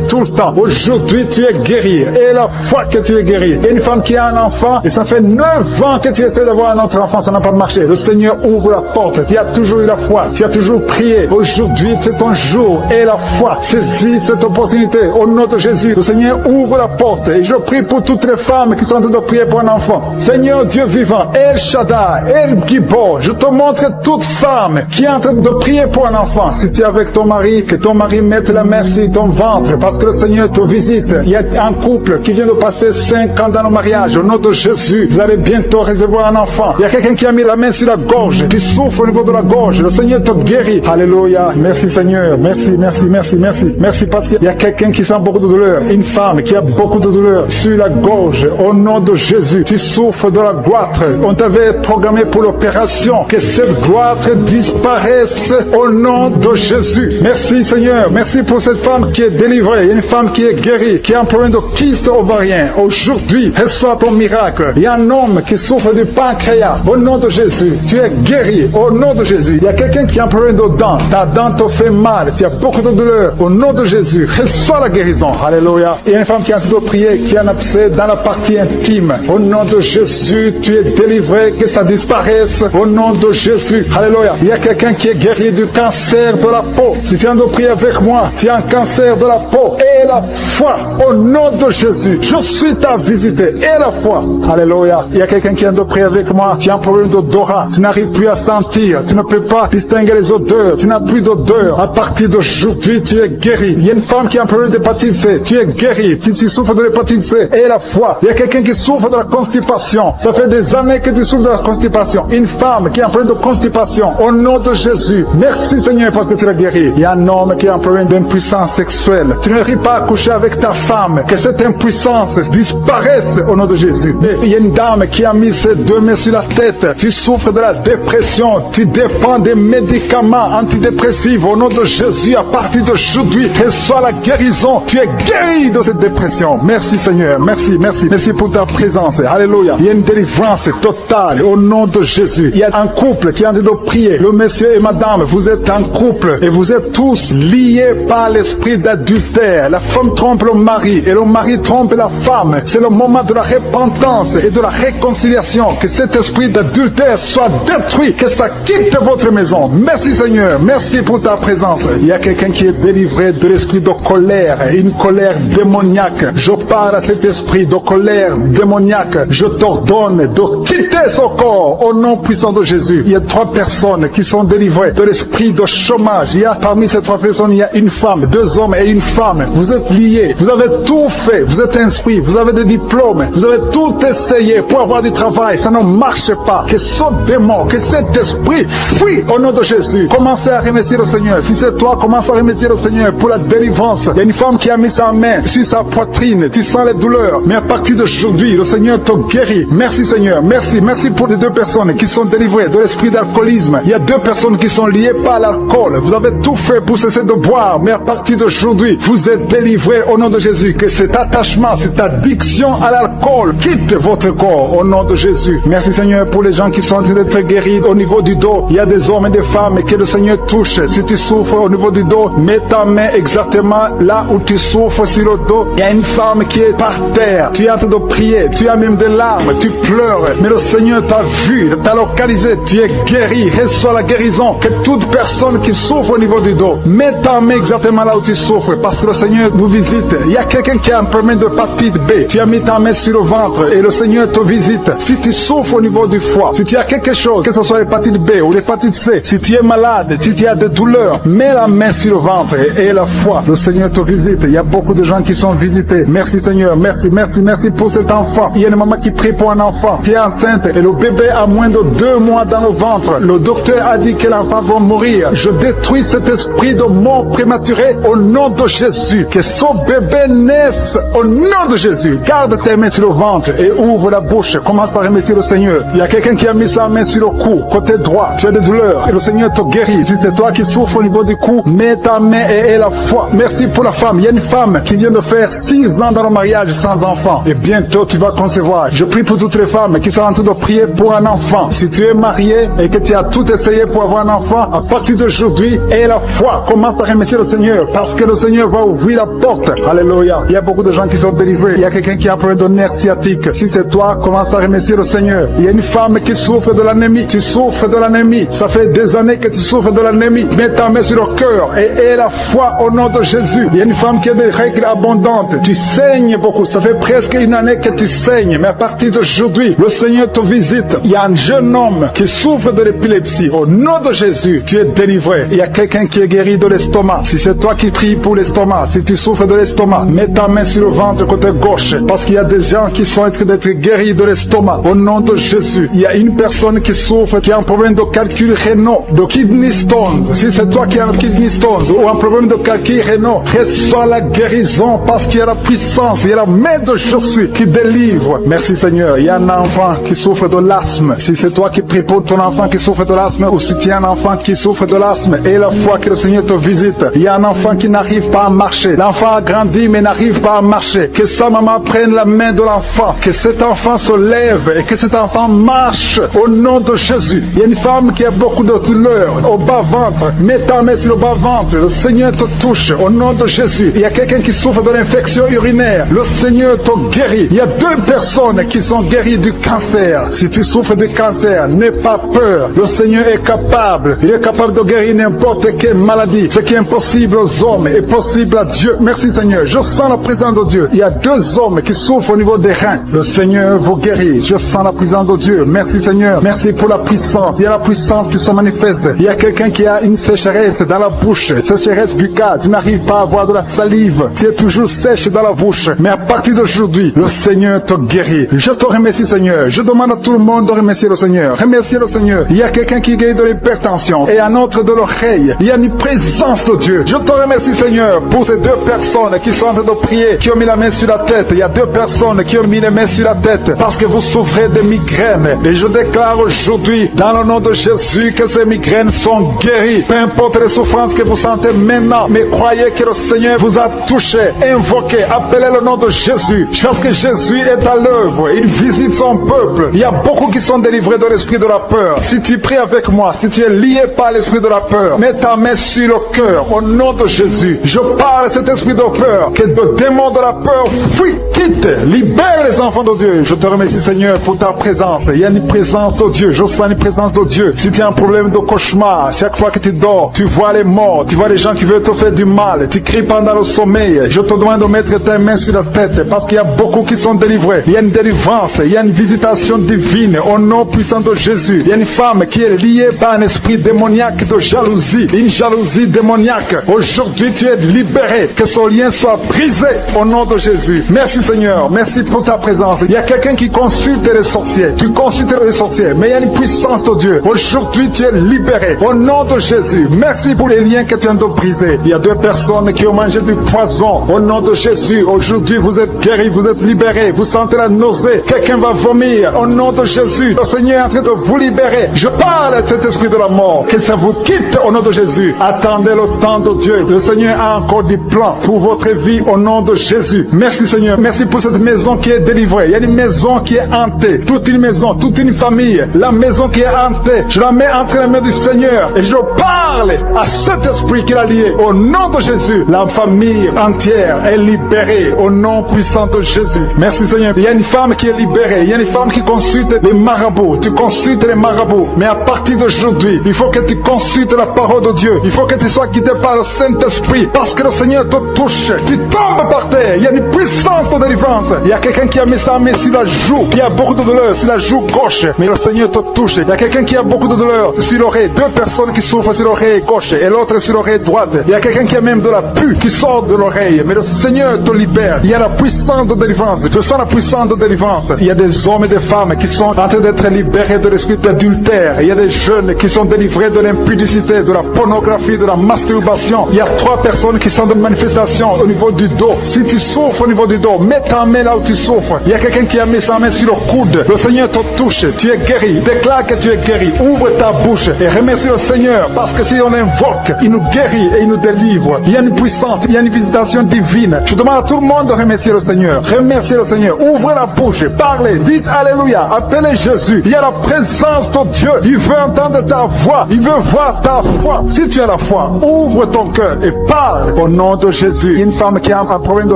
tout le temps. Aujourd'hui, tu es guéri. Et la fois que tu es guéri. Il y a une femme qui a un enfant et ça fait 9 ans que tu essaies d'avoir un autre enfant. Ça n'a pas marché. Le Seigneur ouvre la porte. Tu as toujours eu la foi. Tu as toujours prié. Aujourd'hui, c'est ton jour. Et la foi. Saisis cette opportunité. Au nom de Jésus, le Seigneur ouvre la porte. Et je prie pour toutes les femmes qui sont en train de prier pour un enfant. Seigneur Dieu vivant, El Shaddai, El Gibor, je te montre toute femme qui est en train de prier pour un enfant. Si tu es avec ton mari, que ton mari mette la main sur ton ventre parce que le Seigneur te visite. Il y a un couple qui vient de passer 5 ans dans le mariage. Au nom de Jésus, vous allez bientôt recevoir un enfant. Il y a quelqu'un qui a mis la main sur la gorge, qui souffre au niveau de la gorge. Le Seigneur te guérit. Alléluia. Merci Seigneur. Merci, merci, merci, merci. Merci parce qu'il y a quelqu'un qui sent beaucoup de douleur. Une femme qui a beaucoup de douleur sur la gorge. Au nom de Jésus, tu souffres de la goitre. On t'avait programmé pour l'opération. Que cette goitre disparaisse au nom de Jésus. Merci Seigneur. Merci pour cette femme qui est délivrée. Une femme qui est guérie, qui a un problème de kyste ovarien. Aujourd'hui, reçois ton miracle. Il y a un homme qui souffre du pancréas. Au nom de Jésus, tu es guéri. Au nom de Jésus. Il y a quelqu'un qui a un problème de dents. Ta dent te fait mal. Tu as beaucoup de douleur. Au nom de Jésus, reçois la guérison. Alléluia. Il y a une femme qui est en train de prier, qui a un abcès dans la partie intime. Au nom de Jésus, tu es délivré. Que ça disparaisse. Au nom de Jésus. Alléluia. Il y a quelqu'un qui est guéri du cancer de la peau. Si tu es en train de prier avec moi, tu as un cancer de la peau. Et la foi. Au nom de Jésus. Je suis ta visite. Et la foi. Alléluia. Il y a quelqu'un qui est en train de prier avec moi. Tu as un problème d'odorat. Tu n'arrives plus à sentir. Tu ne peux pas distinguer les odeurs. Tu n'as plus d'odeur. À partir d'aujourd'hui, tu es guéri. Il y a une femme qui a un problème d'hépatite C. Tu es guéri. Si tu souffres de l'hépatite C, et la foi. Il y a quelqu'un qui souffre de la constipation. Ça fait des années que tu souffres de la constipation. Une femme qui a un problème de constipation. Au nom de Jésus. Merci Seigneur parce que tu l'as guéri. Il y a un homme qui a un problème d'impuissance sexuelle. Tu n'arrives pas à coucher avec ta femme. Que cette impuissance disparaisse au nom de Jésus. Et il y a une dame qui a mis ses 2 mains sur la tête. Tu souffres de la dépression. Tu dépends des médicaments antidépressifs. Au nom de Jésus, à partir d'aujourd'hui, reçois la guérison. Tu es guéri de cette dépression. Merci Seigneur. Merci, merci. Merci pour ta présence. Alléluia. Il y a une délivrance totale au nom de Jésus. Il y a un couple qui est en train de prier. Le monsieur et madame, vous êtes un couple et vous êtes tous liés par l'esprit d'adultère. La femme trompe le mari et le mari trompe la femme. C'est le moment de la repentance et de la réconciliation. Que cet esprit d'adultère soit détruit. Que ça quitte votre maison. Merci Seigneur. Merci pour ta présence. Il y a quelqu'un qui est délivré de l'esprit de colère. Une colère démoniaque. Je parle à cet esprit de colère démoniaque. Je t'ordonne de quitter son corps au nom puissant de Jésus. Il y a 3 personnes qui sont délivrées de l'esprit de chômage. Il y a parmi ces 3 personnes, il y a une femme, 2 hommes et une femme. Vous êtes liés. Vous avez tout fait. Vous êtes inscrits. Vous avez des diplômes. Vous avez tout essayé pour avoir du travail. Ça ne marche pas. Que ce démon, que cet esprit fuit au nom de Jésus. Commencez à remercier le Seigneur. Si c'est toi, commence à remercier le Seigneur pour la délivrance. Il y a une femme qui a mis sa main sur sa poitrine. Tu sens les douleurs. Mais à partir d'aujourd'hui, le Seigneur te guérit. Merci Seigneur. Merci. Merci pour les 2 personnes qui sont délivrées de l'esprit d'alcoolisme. Il y a 2 personnes qui sont liées par l'alcool. Vous avez tout fait pour cesser de boire. Mais à partir d'aujourd'hui, vous êtes délivrés délivrés au nom de Jésus. Que cet attachement, cette addiction à l'alcool quitte votre corps au nom de Jésus. Merci Seigneur pour les gens qui sont en train d'être guéris au niveau du dos. Il y a des hommes et des femmes que le Seigneur touche. Si tu souffres au niveau du dos, mets ta main exactement là où tu souffres sur le dos. Il y a une femme qui est par terre. Tu es en train de prier. Tu as même des larmes. Tu pleures. Mais le Seigneur t'a vu, t'a localisé. Tu es guéri. Reçois la guérison. Que toute personne qui souffre au niveau du dos, mets ta main exactement là où tu souffres. Parce que le Seigneur nous visite. Il y a quelqu'un qui a un problème de hépatite B. Tu as mis ta main sur le ventre et le Seigneur te visite. Si tu souffres au niveau du foie, si tu as quelque chose, que ce soit l'hépatite B ou l'hépatite C, si tu es malade, si tu as des douleurs, mets la main sur le ventre et la foi. Le Seigneur te visite. Il y a beaucoup de gens qui sont visités. Merci Seigneur. Merci, merci, merci pour cet enfant. Il y a une maman qui prie pour un enfant. Tu es enceinte et le bébé a moins de 2 mois dans le ventre. Le docteur a dit que l'enfant va mourir. Je détruis cet esprit de mort prématurée au nom de Jésus. Que son bébé naisse au nom de Jésus. Garde tes mains sur le ventre et ouvre la bouche. Commence à remercier le Seigneur. Il y a quelqu'un qui a mis sa main sur le cou, côté droit. Tu as des douleurs et le Seigneur te guérit. Si c'est toi qui souffres au niveau du cou, mets ta main et aie la foi. Merci pour la femme. Il y a une femme qui vient de faire 6 ans dans le mariage sans enfant. Et bientôt tu vas concevoir. Je prie pour toutes les femmes qui sont en train de prier pour un enfant. Si tu es marié et que tu as tout essayé pour avoir un enfant, à partir d'aujourd'hui, aie la foi. Commence à remercier le Seigneur parce que le Seigneur va ouvrir la porte. Alléluia. Il y a beaucoup de gens qui sont délivrés. Il y a quelqu'un qui a un problème de nerf sciatique. Si c'est toi, commence à remercier le Seigneur. Il y a une femme qui souffre de l'anémie. Tu souffres de l'anémie. Ça fait des années que tu souffres de l'anémie. Mets ta main sur le cœur et aie la foi au nom de Jésus. Il y a une femme qui a des règles abondantes. Tu saignes beaucoup. Ça fait presque une année que tu saignes. Mais à partir d'aujourd'hui, le Seigneur te visite. Il y a un jeune homme qui souffre de l'épilepsie. Au nom de Jésus, tu es délivré. Il y a quelqu'un qui est guéri de l'estomac. Si c'est toi qui pries pour l'estomac, si tu souffres de l'estomac, mets ta main sur le ventre côté gauche. Parce qu'il y a des gens qui sont en train d'être guéris de l'estomac. Au nom de Jésus, il y a une personne qui souffre, qui a un problème de calcul rénal, de kidney stones. Si c'est toi qui as un kidney stones ou un problème de calcul rénal, reçois la guérison parce qu'il y a la puissance, il y a la main de Jésus qui délivre. Merci Seigneur. Il y a un enfant qui souffre de l'asthme. Si c'est toi qui pries pour ton enfant qui souffre de l'asthme ou si tu as un enfant qui souffre de l'asthme et la foi que le Seigneur te visite. Il y a un enfant qui n'arrive pas à marcher. L'enfant a grandi mais n'arrive pas à marcher. Que sa maman prenne la main de l'enfant. Que cet enfant se lève et que cet enfant marche au nom de Jésus. Il y a une femme qui a beaucoup de douleurs au bas-ventre. Mets ta main sur le bas-ventre. Le Seigneur te touche au nom de Jésus. Il y a quelqu'un qui souffre de l'infection urinaire. Le Seigneur te guérit. Il y a 2 personnes qui sont guéries du cancer. Si tu souffres du cancer, n'aie pas peur. Le Seigneur est capable. Il est capable de guérir n'importe quelle maladie. Ce qui est impossible aux hommes est possible à Dieu. Merci Seigneur. Je sens la présence de Dieu. Il y a 2 hommes qui souffrent au niveau des reins. Le Seigneur vous guérit. Je sens la présence de Dieu. Merci Seigneur. Merci pour la puissance. Il y a la puissance qui se manifeste. Il y a quelqu'un qui a une sécheresse dans la bouche. Sécheresse buccale. Tu n'arrives pas à avoir de la salive. Tu es toujours sèche dans la bouche. Mais à partir d'aujourd'hui, le Seigneur te guérit. Je te remercie Seigneur. Je demande à tout le monde de remercier le Seigneur. Remercier le Seigneur. Il y a quelqu'un qui guérit de l'hypertension et un autre de l'oreille. Il y a une présence de Dieu. Je te remercie Seigneur pour ces 2 personnes qui sont en train de prier, qui ont mis la main sur la tête. Il y a 2 personnes qui ont mis les mains sur la tête parce que vous souffrez de migraines. Et je déclare aujourd'hui, dans le nom de Jésus, que ces migraines sont guéries. Peu importe les souffrances que vous sentez maintenant, mais croyez que le Seigneur vous a touché. Invoquez, appelez le nom de Jésus. Parce que Jésus est à l'œuvre. Il visite son peuple. Il y a beaucoup qui sont délivrés de l'esprit de la peur. Si tu pries avec moi, si tu es lié par l'esprit de la peur, mets ta main sur le cœur. Au nom de Jésus, je parle à cet esprit de peur. Que le démon de la peur fuit, quitte, libère les enfants de Dieu. Je te remercie Seigneur pour ta présence. Il y a une présence de Dieu. Je sens une présence de Dieu. Si tu as un problème de cauchemar, chaque fois que tu dors, tu vois les morts, tu vois les gens qui veulent te faire du mal, tu cries pendant le sommeil. Je te demande de mettre tes mains sur la tête parce qu'il y a beaucoup qui sont délivrés. Il y a une délivrance, il y a une visitation divine au nom puissant de Jésus. Il y a une femme qui est liée par un esprit démoniaque de jalousie, une jalousie démoniaque. Aujourd'hui, tu es libéré. Que ce lien soit brisé au nom de Jésus. Merci Seigneur, merci pour ta présence. Il y a quelqu'un qui consulte les sorciers. Tu consultes les sorciers, mais il y a une puissance de Dieu. Aujourd'hui, tu es libéré au nom de Jésus. Merci pour les liens que tu viens de briser. Il y a 2 personnes qui ont mangé du poison au nom de Jésus. Aujourd'hui, vous êtes guéris, vous êtes libérés. Vous sentez la nausée. Quelqu'un va vomir au nom de Jésus. Le Seigneur est en train de vous libérer. Je parle à cet esprit de la mort. Que ça vous quitte au nom de Jésus. Attendez le temps de Dieu. Le Seigneur a encore du plan. foi pour votre vie au nom de Jésus. Merci Seigneur. Merci pour cette maison qui est délivrée. Il y a une maison qui est hantée. Toute une maison, toute une famille. La maison qui est hantée, je la mets entre les mains du Seigneur et je parle à cet esprit qui l'a lié. Au nom de Jésus, la famille entière est libérée au nom puissant de Jésus. Merci Seigneur. Il y a une femme qui est libérée. Il y a une femme qui consulte les marabouts. Tu consultes les marabouts. Mais à partir d'aujourd'hui, il faut que tu consultes la parole de Dieu. Il faut que tu sois guidé par le Saint-Esprit. Parce que le Seigneur te touche. Tu tombes par terre. Il y a une puissance de délivrance. Il y a quelqu'un qui a mis sa main sur la joue, qui a beaucoup de douleur sur la joue gauche. Mais le Seigneur te touche. Il y a quelqu'un qui a beaucoup de douleur sur l'oreille. Deux personnes qui souffrent sur l'oreille gauche et l'autre sur l'oreille droite. Il y a quelqu'un qui a même de la pus qui sort de l'oreille. Mais le Seigneur te libère. Il y a la puissance de délivrance. Je sens la puissance de délivrance. Il y a des hommes et des femmes qui sont en train d'être libérés de l'esprit d'adultère. Il y a des jeunes qui sont délivrés de l'impudicité, de la pornographie, de la masturbation. Il y a 3 personnes qui sont de manifestation au niveau du dos. Si tu souffres au niveau du dos, mets ta main là où tu souffres. Il y a quelqu'un qui a mis sa main sur le coude. Le Seigneur te touche. Tu es guéri. Déclare que tu es guéri. Ouvre ta bouche et remercie le Seigneur. Parce que si on invoque, il nous guérit et il nous délivre. Il y a une puissance, il y a une visitation divine. Je demande à tout le monde de remercier le Seigneur. Remerciez le Seigneur. Ouvrez la bouche. Parlez. Dites Alléluia. Appelez Jésus. Il y a la présence de Dieu. Il veut entendre ta voix. Il veut voir ta foi. Si tu as la foi, ouvre ton cœur et parle au nom de Jésus. Une femme qui a un problème de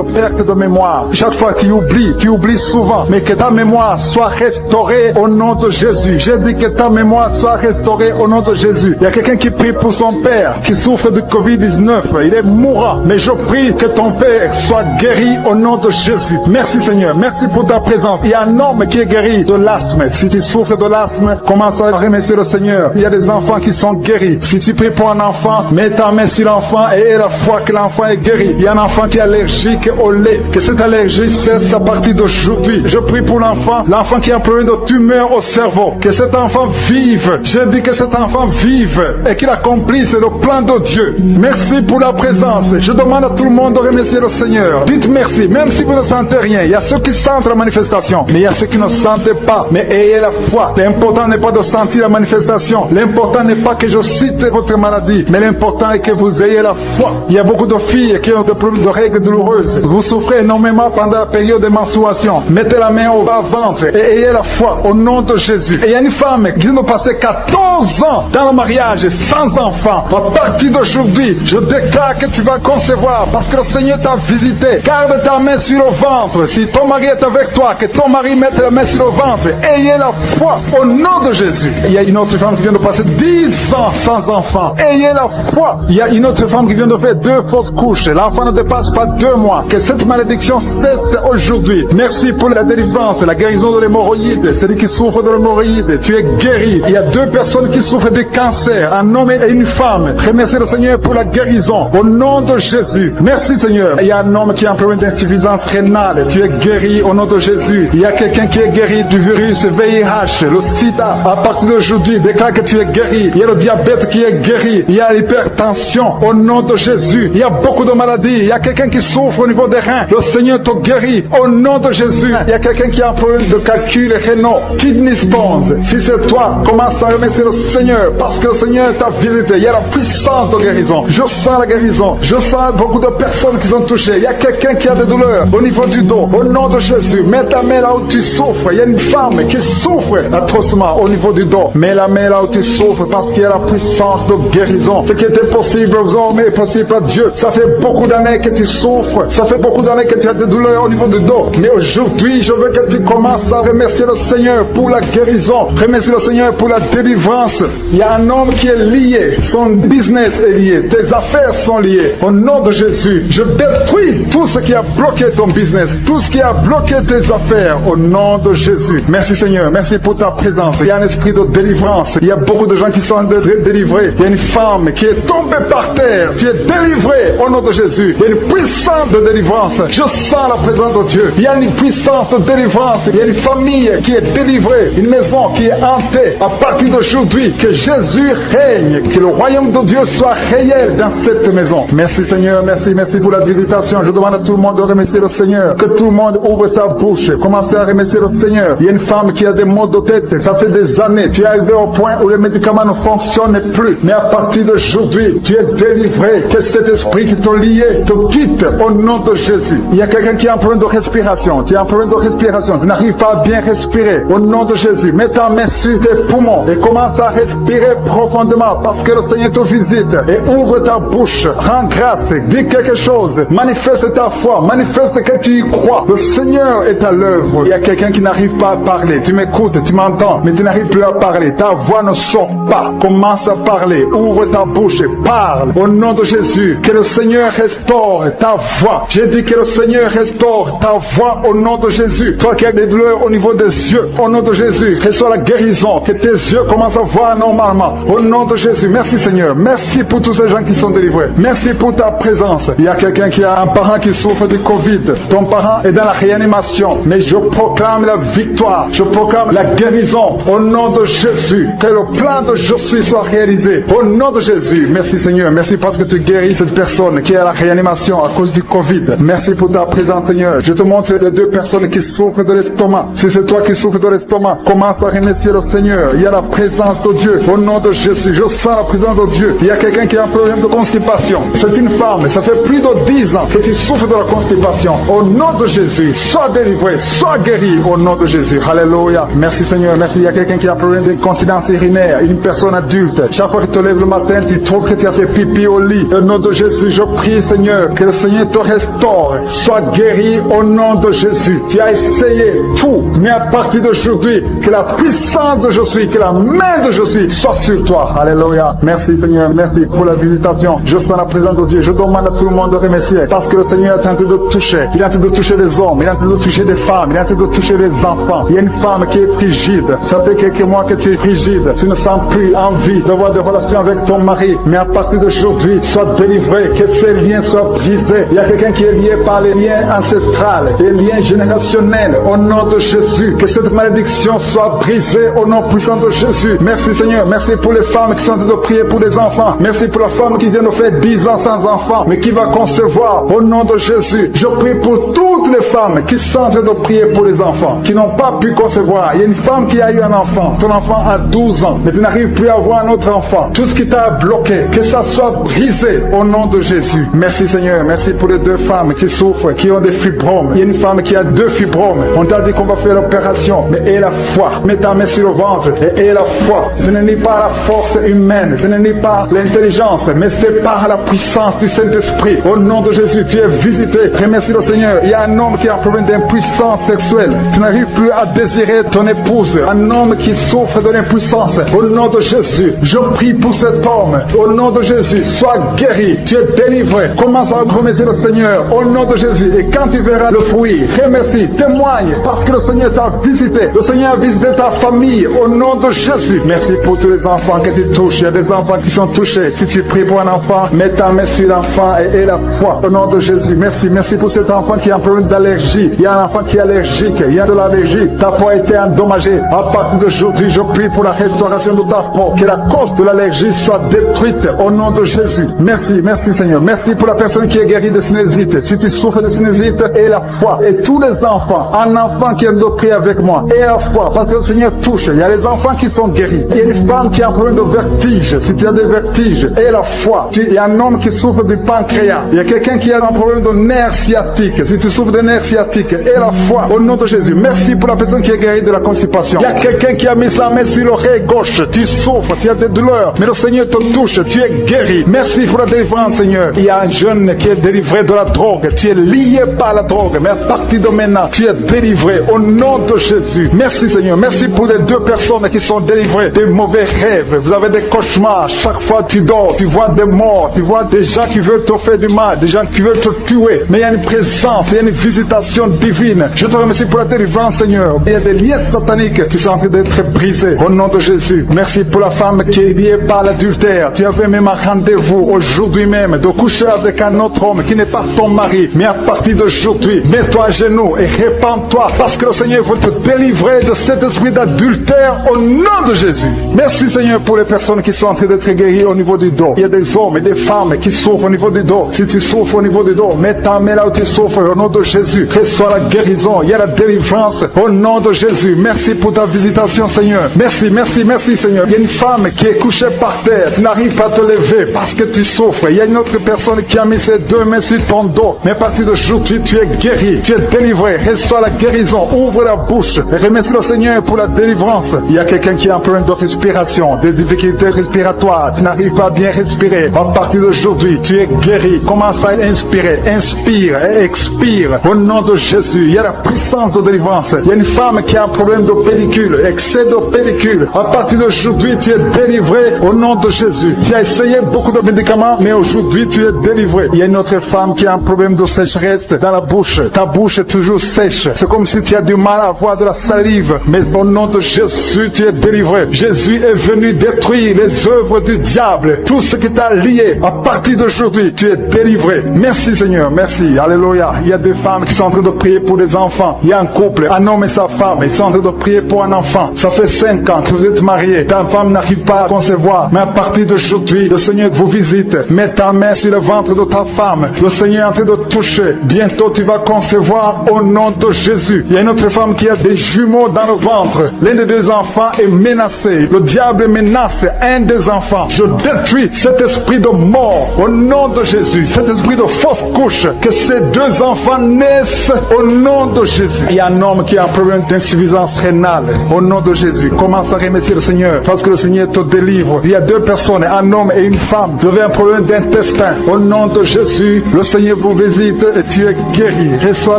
perte de mémoire. Chaque fois tu oublies souvent. Mais que ta mémoire soit restaurée au nom de Jésus. J'ai dit que ta mémoire soit restaurée au nom de Jésus. Il y a quelqu'un qui prie pour son père qui souffre de Covid-19. Il est mourant. Mais je prie que ton père soit guéri au nom de Jésus. Merci Seigneur. Merci pour ta présence. Il y a un homme qui est guéri de l'asthme. Si tu souffres de l'asthme, commence à remercier le Seigneur. Il y a des enfants qui sont guéris. Si tu pries pour un enfant, mets ta main sur l'enfant et aie la foi que l'enfant est guéri. Il y a un enfant qui est allergique au lait. Que cette allergie cesse à partir d'aujourd'hui. Je prie pour l'enfant qui a un problème de tumeur au cerveau. Que cet enfant vive. Je dis que cet enfant vive et qu'il accomplisse le plan de Dieu. Merci pour la présence. Je demande à tout le monde de remercier le Seigneur. Dites merci, même si vous ne sentez rien. Il y a ceux qui sentent la manifestation, mais il y a ceux qui ne sentent pas. Mais ayez la foi. L'important n'est pas de sentir la manifestation. L'important n'est pas que je cite votre maladie, mais l'important est que vous ayez la foi. Il y a beaucoup de filles qui ont des problèmes de règles douloureuses. Vous souffrez énormément pendant la période de menstruation. Mettez la main au bas-ventre et ayez la foi au nom de Jésus. Et il y a une femme qui vient de passer 14 ans dans le mariage sans enfant. À partir d'aujourd'hui, je déclare que tu vas concevoir parce que le Seigneur t'a visité. Garde ta main sur le ventre. Si ton mari est avec toi, que ton mari mette la main sur le ventre. Ayez la foi au nom de Jésus. Il y a une autre femme qui vient de passer 10 ans sans enfant. Ayez la foi. Il y a une autre femme qui vient de faire 2 fausses couches. L'enfant ne dépasse pas 2 mois. Que cette malédiction cesse aujourd'hui. Merci pour la délivrance, la guérison de l'hémorroïde. Celui qui souffre de l'hémorroïde, tu es guéri. Il y a 2 personnes qui souffrent de cancer, un homme et une femme. Remerciez le Seigneur pour la guérison au nom de Jésus. Merci Seigneur. Il y a un homme qui a un problème d'insuffisance rénale. Tu es guéri au nom de Jésus. Il y a quelqu'un qui est guéri du virus VIH, le sida. À partir d'aujourd'hui, déclare que tu es guéri. Il y a le diabète qui est guéri. Il y a l'hypertension au nom de Jésus. Il y a beaucoup de maladies. Il y a quelqu'un qui souffre au niveau des reins. Le Seigneur te guérit au nom de Jésus. Il y a quelqu'un qui a un problème de calcul rénaux, kidney stones. Si c'est toi, commence à remercier le Seigneur parce que le Seigneur t'a visité. Il y a la puissance de guérison. Je sens la guérison. Je sens beaucoup de personnes qui sont touchées. Il y a quelqu'un qui a des douleurs au niveau du dos. Au nom de Jésus, mets ta main là où tu souffres. Il y a une femme qui souffre atrocement au niveau du dos. Mets la main là où tu souffres parce qu'il y a la puissance de guérison. Ce qui était possible aux hommes est possible à Dieu. Ça fait beaucoup d'années que tu souffres. Ça fait beaucoup d'années que tu as des douleurs au niveau du dos. Mais aujourd'hui, je veux que tu commences à remercier le Seigneur pour la guérison. Remercier le Seigneur pour la délivrance. Il y a un homme qui est lié. Son business est lié. Tes affaires sont liées. Au nom de Jésus, je détruis tout ce qui a bloqué ton business. Tout ce qui a bloqué tes affaires. Au nom de Jésus. Merci Seigneur. Merci pour ta présence. Il y a un esprit de délivrance. Il y a beaucoup de gens qui sont délivrés. Il y a une femme qui est tombée par terre. Tu es délivré au nom de Jésus. Il y a une puissance de délivrance. Je sens la présence de Dieu. Il y a une puissance de délivrance. Il y a une famille qui est délivrée. Une maison qui est hantée. À partir d'aujourd'hui, que Jésus règne. Que le royaume de Dieu soit réel dans cette maison. Merci Seigneur. Merci pour la visitation. Je demande à tout le monde de remercier le Seigneur. Que tout le monde ouvre sa bouche. Commencez à remercier le Seigneur. Il y a une femme qui a des maux de tête. Ça fait des années. Tu es arrivé au point où les médicaments ne fonctionnent plus. Mais à partir d'aujourd'hui, tu es délivré. Que cet esprit qui te lie lié te quitte au nom de Jésus. Il y a quelqu'un qui a un problème de respiration. Tu as un problème de respiration. Tu n'arrives pas à bien respirer. Au nom de Jésus, mets ta main sur tes poumons et commence à respirer profondément parce que le Seigneur te visite. Et ouvre ta bouche. Rends grâce. Dis quelque chose. Manifeste ta foi. Manifeste que tu y crois. Le Seigneur est à l'œuvre. Il y a quelqu'un qui n'arrive pas à parler. Tu m'écoutes, tu m'entends, mais tu n'arrives plus à parler. Ta voix ne sort pas. Commence à parler. Ouvre ta bouche et parle. Au nom de Jésus, que le Seigneur restaure ta voix. J'ai dit que le Seigneur restaure ta voix au nom de Jésus. Toi qui as des douleurs au niveau des yeux, au nom de Jésus, reçois la guérison. Que tes yeux commencent à voir normalement. Au nom de Jésus, merci Seigneur. Merci pour tous ces gens qui sont délivrés. Merci pour ta présence. Il y a quelqu'un qui a un parent qui souffre de Covid. Ton parent est dans la réanimation. Mais je proclame la victoire. Je proclame la guérison au nom de Jésus. Que le plan de Josué soit réalisé. Au nom de Jésus. Merci Seigneur. Merci parce que tu guéris cette personne qui est à la réanimation à cause du Covid. Merci pour ta présence Seigneur. Je te montre les deux personnes qui souffrent de l'estomac. Si c'est toi qui souffres de l'estomac, commence à remercier le Seigneur. Il y a la présence de Dieu. Au nom de Jésus, je sens la présence de Dieu. Il y a quelqu'un qui a un problème de constipation. C'est une femme. Ça fait plus de 10 ans que tu souffres de la constipation. Au nom de Jésus, sois délivré, sois guéri au nom de Jésus. Alléluia. Merci Seigneur. Merci. Il y a quelqu'un qui a un problème d'incontinence urinaire. Une personne adulte. Chaque fois que tu te lèves le matin, tu trouves que tu as fait pipi au lit. Au nom de Jésus, je prie Seigneur, que le Seigneur te restaure. Sois guéri au nom de Jésus. Tu as essayé tout, mais à partir d'aujourd'hui, que la puissance de Jésus, que la main de Jésus soit sur toi. Alléluia. Merci Seigneur, merci pour la visitation. Je prends la présence de Dieu. Je demande à tout le monde de remercier parce que le Seigneur est en train de toucher. Il est en train de toucher les hommes, il est en train de toucher des femmes, il est en train de toucher les enfants. Il y a une femme qui est frigide. Ça fait quelques mois que tu es frigide. Tu ne sens plus envie d'avoir des relations avec ton mari. Mais à partir d'aujourd'hui, sois délivré, que ces liens soient brisés. Il y a quelqu'un qui est lié par les liens ancestrales, les liens générationnels. Au nom de Jésus, que cette malédiction soit brisée au nom puissant de Jésus. Merci Seigneur, merci pour les femmes qui sont en train de prier pour les enfants. Merci pour la femme qui vient de faire 10 ans sans enfant, mais qui va concevoir. Au nom de Jésus, je prie pour toutes les femmes qui sont en train de prier pour les enfants, qui n'ont pas pu concevoir. Il y a une femme qui a eu un enfant, ton enfant a 12 ans, mais tu n'arrives plus à avoir un autre enfant. Tout ce qui t'a bloqué, que ça soit brisé au nom de Jésus. Merci Seigneur, merci pour les deux femmes qui souffrent, qui ont des fibromes. Il y a une femme qui a 2 fibromes. On t'a dit qu'on va faire l'opération, mais aie la foi. Mets ta main sur le ventre et aie la foi. Ce n'est pas la force humaine, ce n'est pas l'intelligence, mais c'est par la puissance du Saint-Esprit. Au nom de Jésus, tu es visité. Remercie le Seigneur. Il y a un homme qui a un problème d'impuissance sexuelle. Tu n'arrives plus à désirer ton épouse. Un homme qui souffre de l'impuissance. Au nom de Jésus, je prie pour cet homme. Au nom de Jésus, sois guéri. Tu es délivré. Commence à remercier le Seigneur. Au nom de Jésus. Et quand tu verras le fruit, remercie, témoigne, parce que le Seigneur t'a visité. Le Seigneur a visité ta famille. Au nom de Jésus. Merci pour tous les enfants que tu touches. Il y a des enfants qui sont touchés. Si tu pries pour un enfant, mets ta main sur l'enfant et aie la foi. Au nom de Jésus. Merci. Merci pour cet enfant qui a un problème d'allergie. Il y a un enfant qui est allergique. Il y a de l'allergie. Ta peau a été endommagée. À partir d'aujourd'hui, je prie pour la restauration de ta peau. Que la cause de l'allergie soit détruite. Au nom de Jésus. Merci. Merci Seigneur. Merci pour la personne qui est guérie de sinusite. Si tu souffres de sinusite, aie la foi. Et tous les enfants, un enfant qui aime de prier avec moi, aie la foi. Parce que le Seigneur touche. Il y a les enfants qui sont guéris. Il y a une femme qui a un problème de vertige. Si tu as des vertiges, aie la foi. Il y a un homme qui souffre du pancréas. Il y a quelqu'un qui a un problème de nerf sciatique. Si tu souffres de nerf sciatique, aie la foi. Au nom de Jésus. Merci pour la personne qui est guérie de la constipation. Il y a quelqu'un qui a mis sa main sur l'oreille gauche. Tu souffres, tu as des douleurs. Mais le Seigneur te touche. Tu es guéri. Merci pour la délivrance, Seigneur. Il y a un jeune qui est délivré de la drogue. Tu es lié par la drogue. Mais à partir de maintenant, tu es délivré. Au nom de Jésus. Merci, Seigneur. Merci pour les 2 personnes qui sont délivrées des mauvais rêves. Vous avez des cauchemars. Chaque fois tu dors, tu vois des morts. Tu vois des gens qui veulent te faire du mal. Des gens qui veulent te tuer. Mais il y a une présence. Il y a une visitation divine. Je te remercie pour la délivrance, Seigneur. Il y a des liens sataniques qui sont en train d'être brisés. Au nom de Jésus. Merci pour la femme qui est liée par l'adultère. Tu avais même un rendez-vous aujourd'hui même de coucher avec un autre homme qui n'est pas ton mari. Mais à partir d'aujourd'hui, mets-toi à genoux et répands-toi parce que le Seigneur veut te délivrer de cet esprit d'adultère au nom de Jésus. Merci Seigneur pour les personnes qui sont en train d'être guéries au niveau du dos. Il y a des hommes et des femmes qui souffrent au niveau du dos. Si tu souffres au niveau du dos, mets ta main là où tu souffres au nom de Jésus. Reçois la guérison. Il y a la délivrance au nom de Jésus. Merci pour ta visitation Seigneur. Merci, merci, merci Seigneur. Il y a une femme qui est couchée par terre. Tu n'arrives pas à te lever parce que tu souffres. Il y a une autre personne personne qui a mis ses deux mains sur ton dos, mais à partir d'aujourd'hui, tu es guéri, tu es délivré. Reçois la guérison, ouvre la bouche et remercie le Seigneur pour la délivrance. Il y a quelqu'un qui a un problème de respiration, des difficultés respiratoires, tu n'arrives pas à bien respirer. À partir d'aujourd'hui, tu es guéri. Commence à inspirer, inspire et expire. Au nom de Jésus, il y a la puissance de délivrance. Il y a une femme qui a un problème de pellicule, excès de pellicule. À partir d'aujourd'hui, tu es délivré au nom de Jésus. Tu as essayé beaucoup de médicaments, mais aujourd'hui, tu es délivré. Il y a une autre femme qui a un problème de sécheresse dans la bouche. Ta bouche est toujours sèche. C'est comme si tu as du mal à avoir de la salive. Mais au nom de Jésus, tu es délivré. Jésus est venu détruire les œuvres du diable. Tout ce qui t'a lié, à partir d'aujourd'hui, tu es délivré. Merci Seigneur, merci. Alléluia. Il y a des femmes qui sont en train de prier pour des enfants. Il y a un couple, un homme et sa femme. Ils sont en train de prier pour un enfant. Ça fait 5 ans que vous êtes mariés. Ta femme n'arrive pas à concevoir. Mais à partir d'aujourd'hui, le Seigneur vous visite. Mets ta main sur le ventre de ta femme. Le Seigneur est en train de toucher. Bientôt, tu vas concevoir au nom de Jésus. Il y a une autre femme qui a des jumeaux dans le ventre. L'un des deux enfants est menacé. Le diable menace un des enfants. Je détruis cet esprit de mort au nom de Jésus. Cet esprit de fausse couche. Que ces deux enfants naissent au nom de Jésus. Il y a un homme qui a un problème d'insuffisance rénale. Au nom de Jésus. Commence à remercier le Seigneur parce que le Seigneur te délivre. Il y a deux personnes, un homme et une femme. Vous avez un problème d'intestin. Au nom de Jésus, le Seigneur vous visite et tu es guéri. Reçois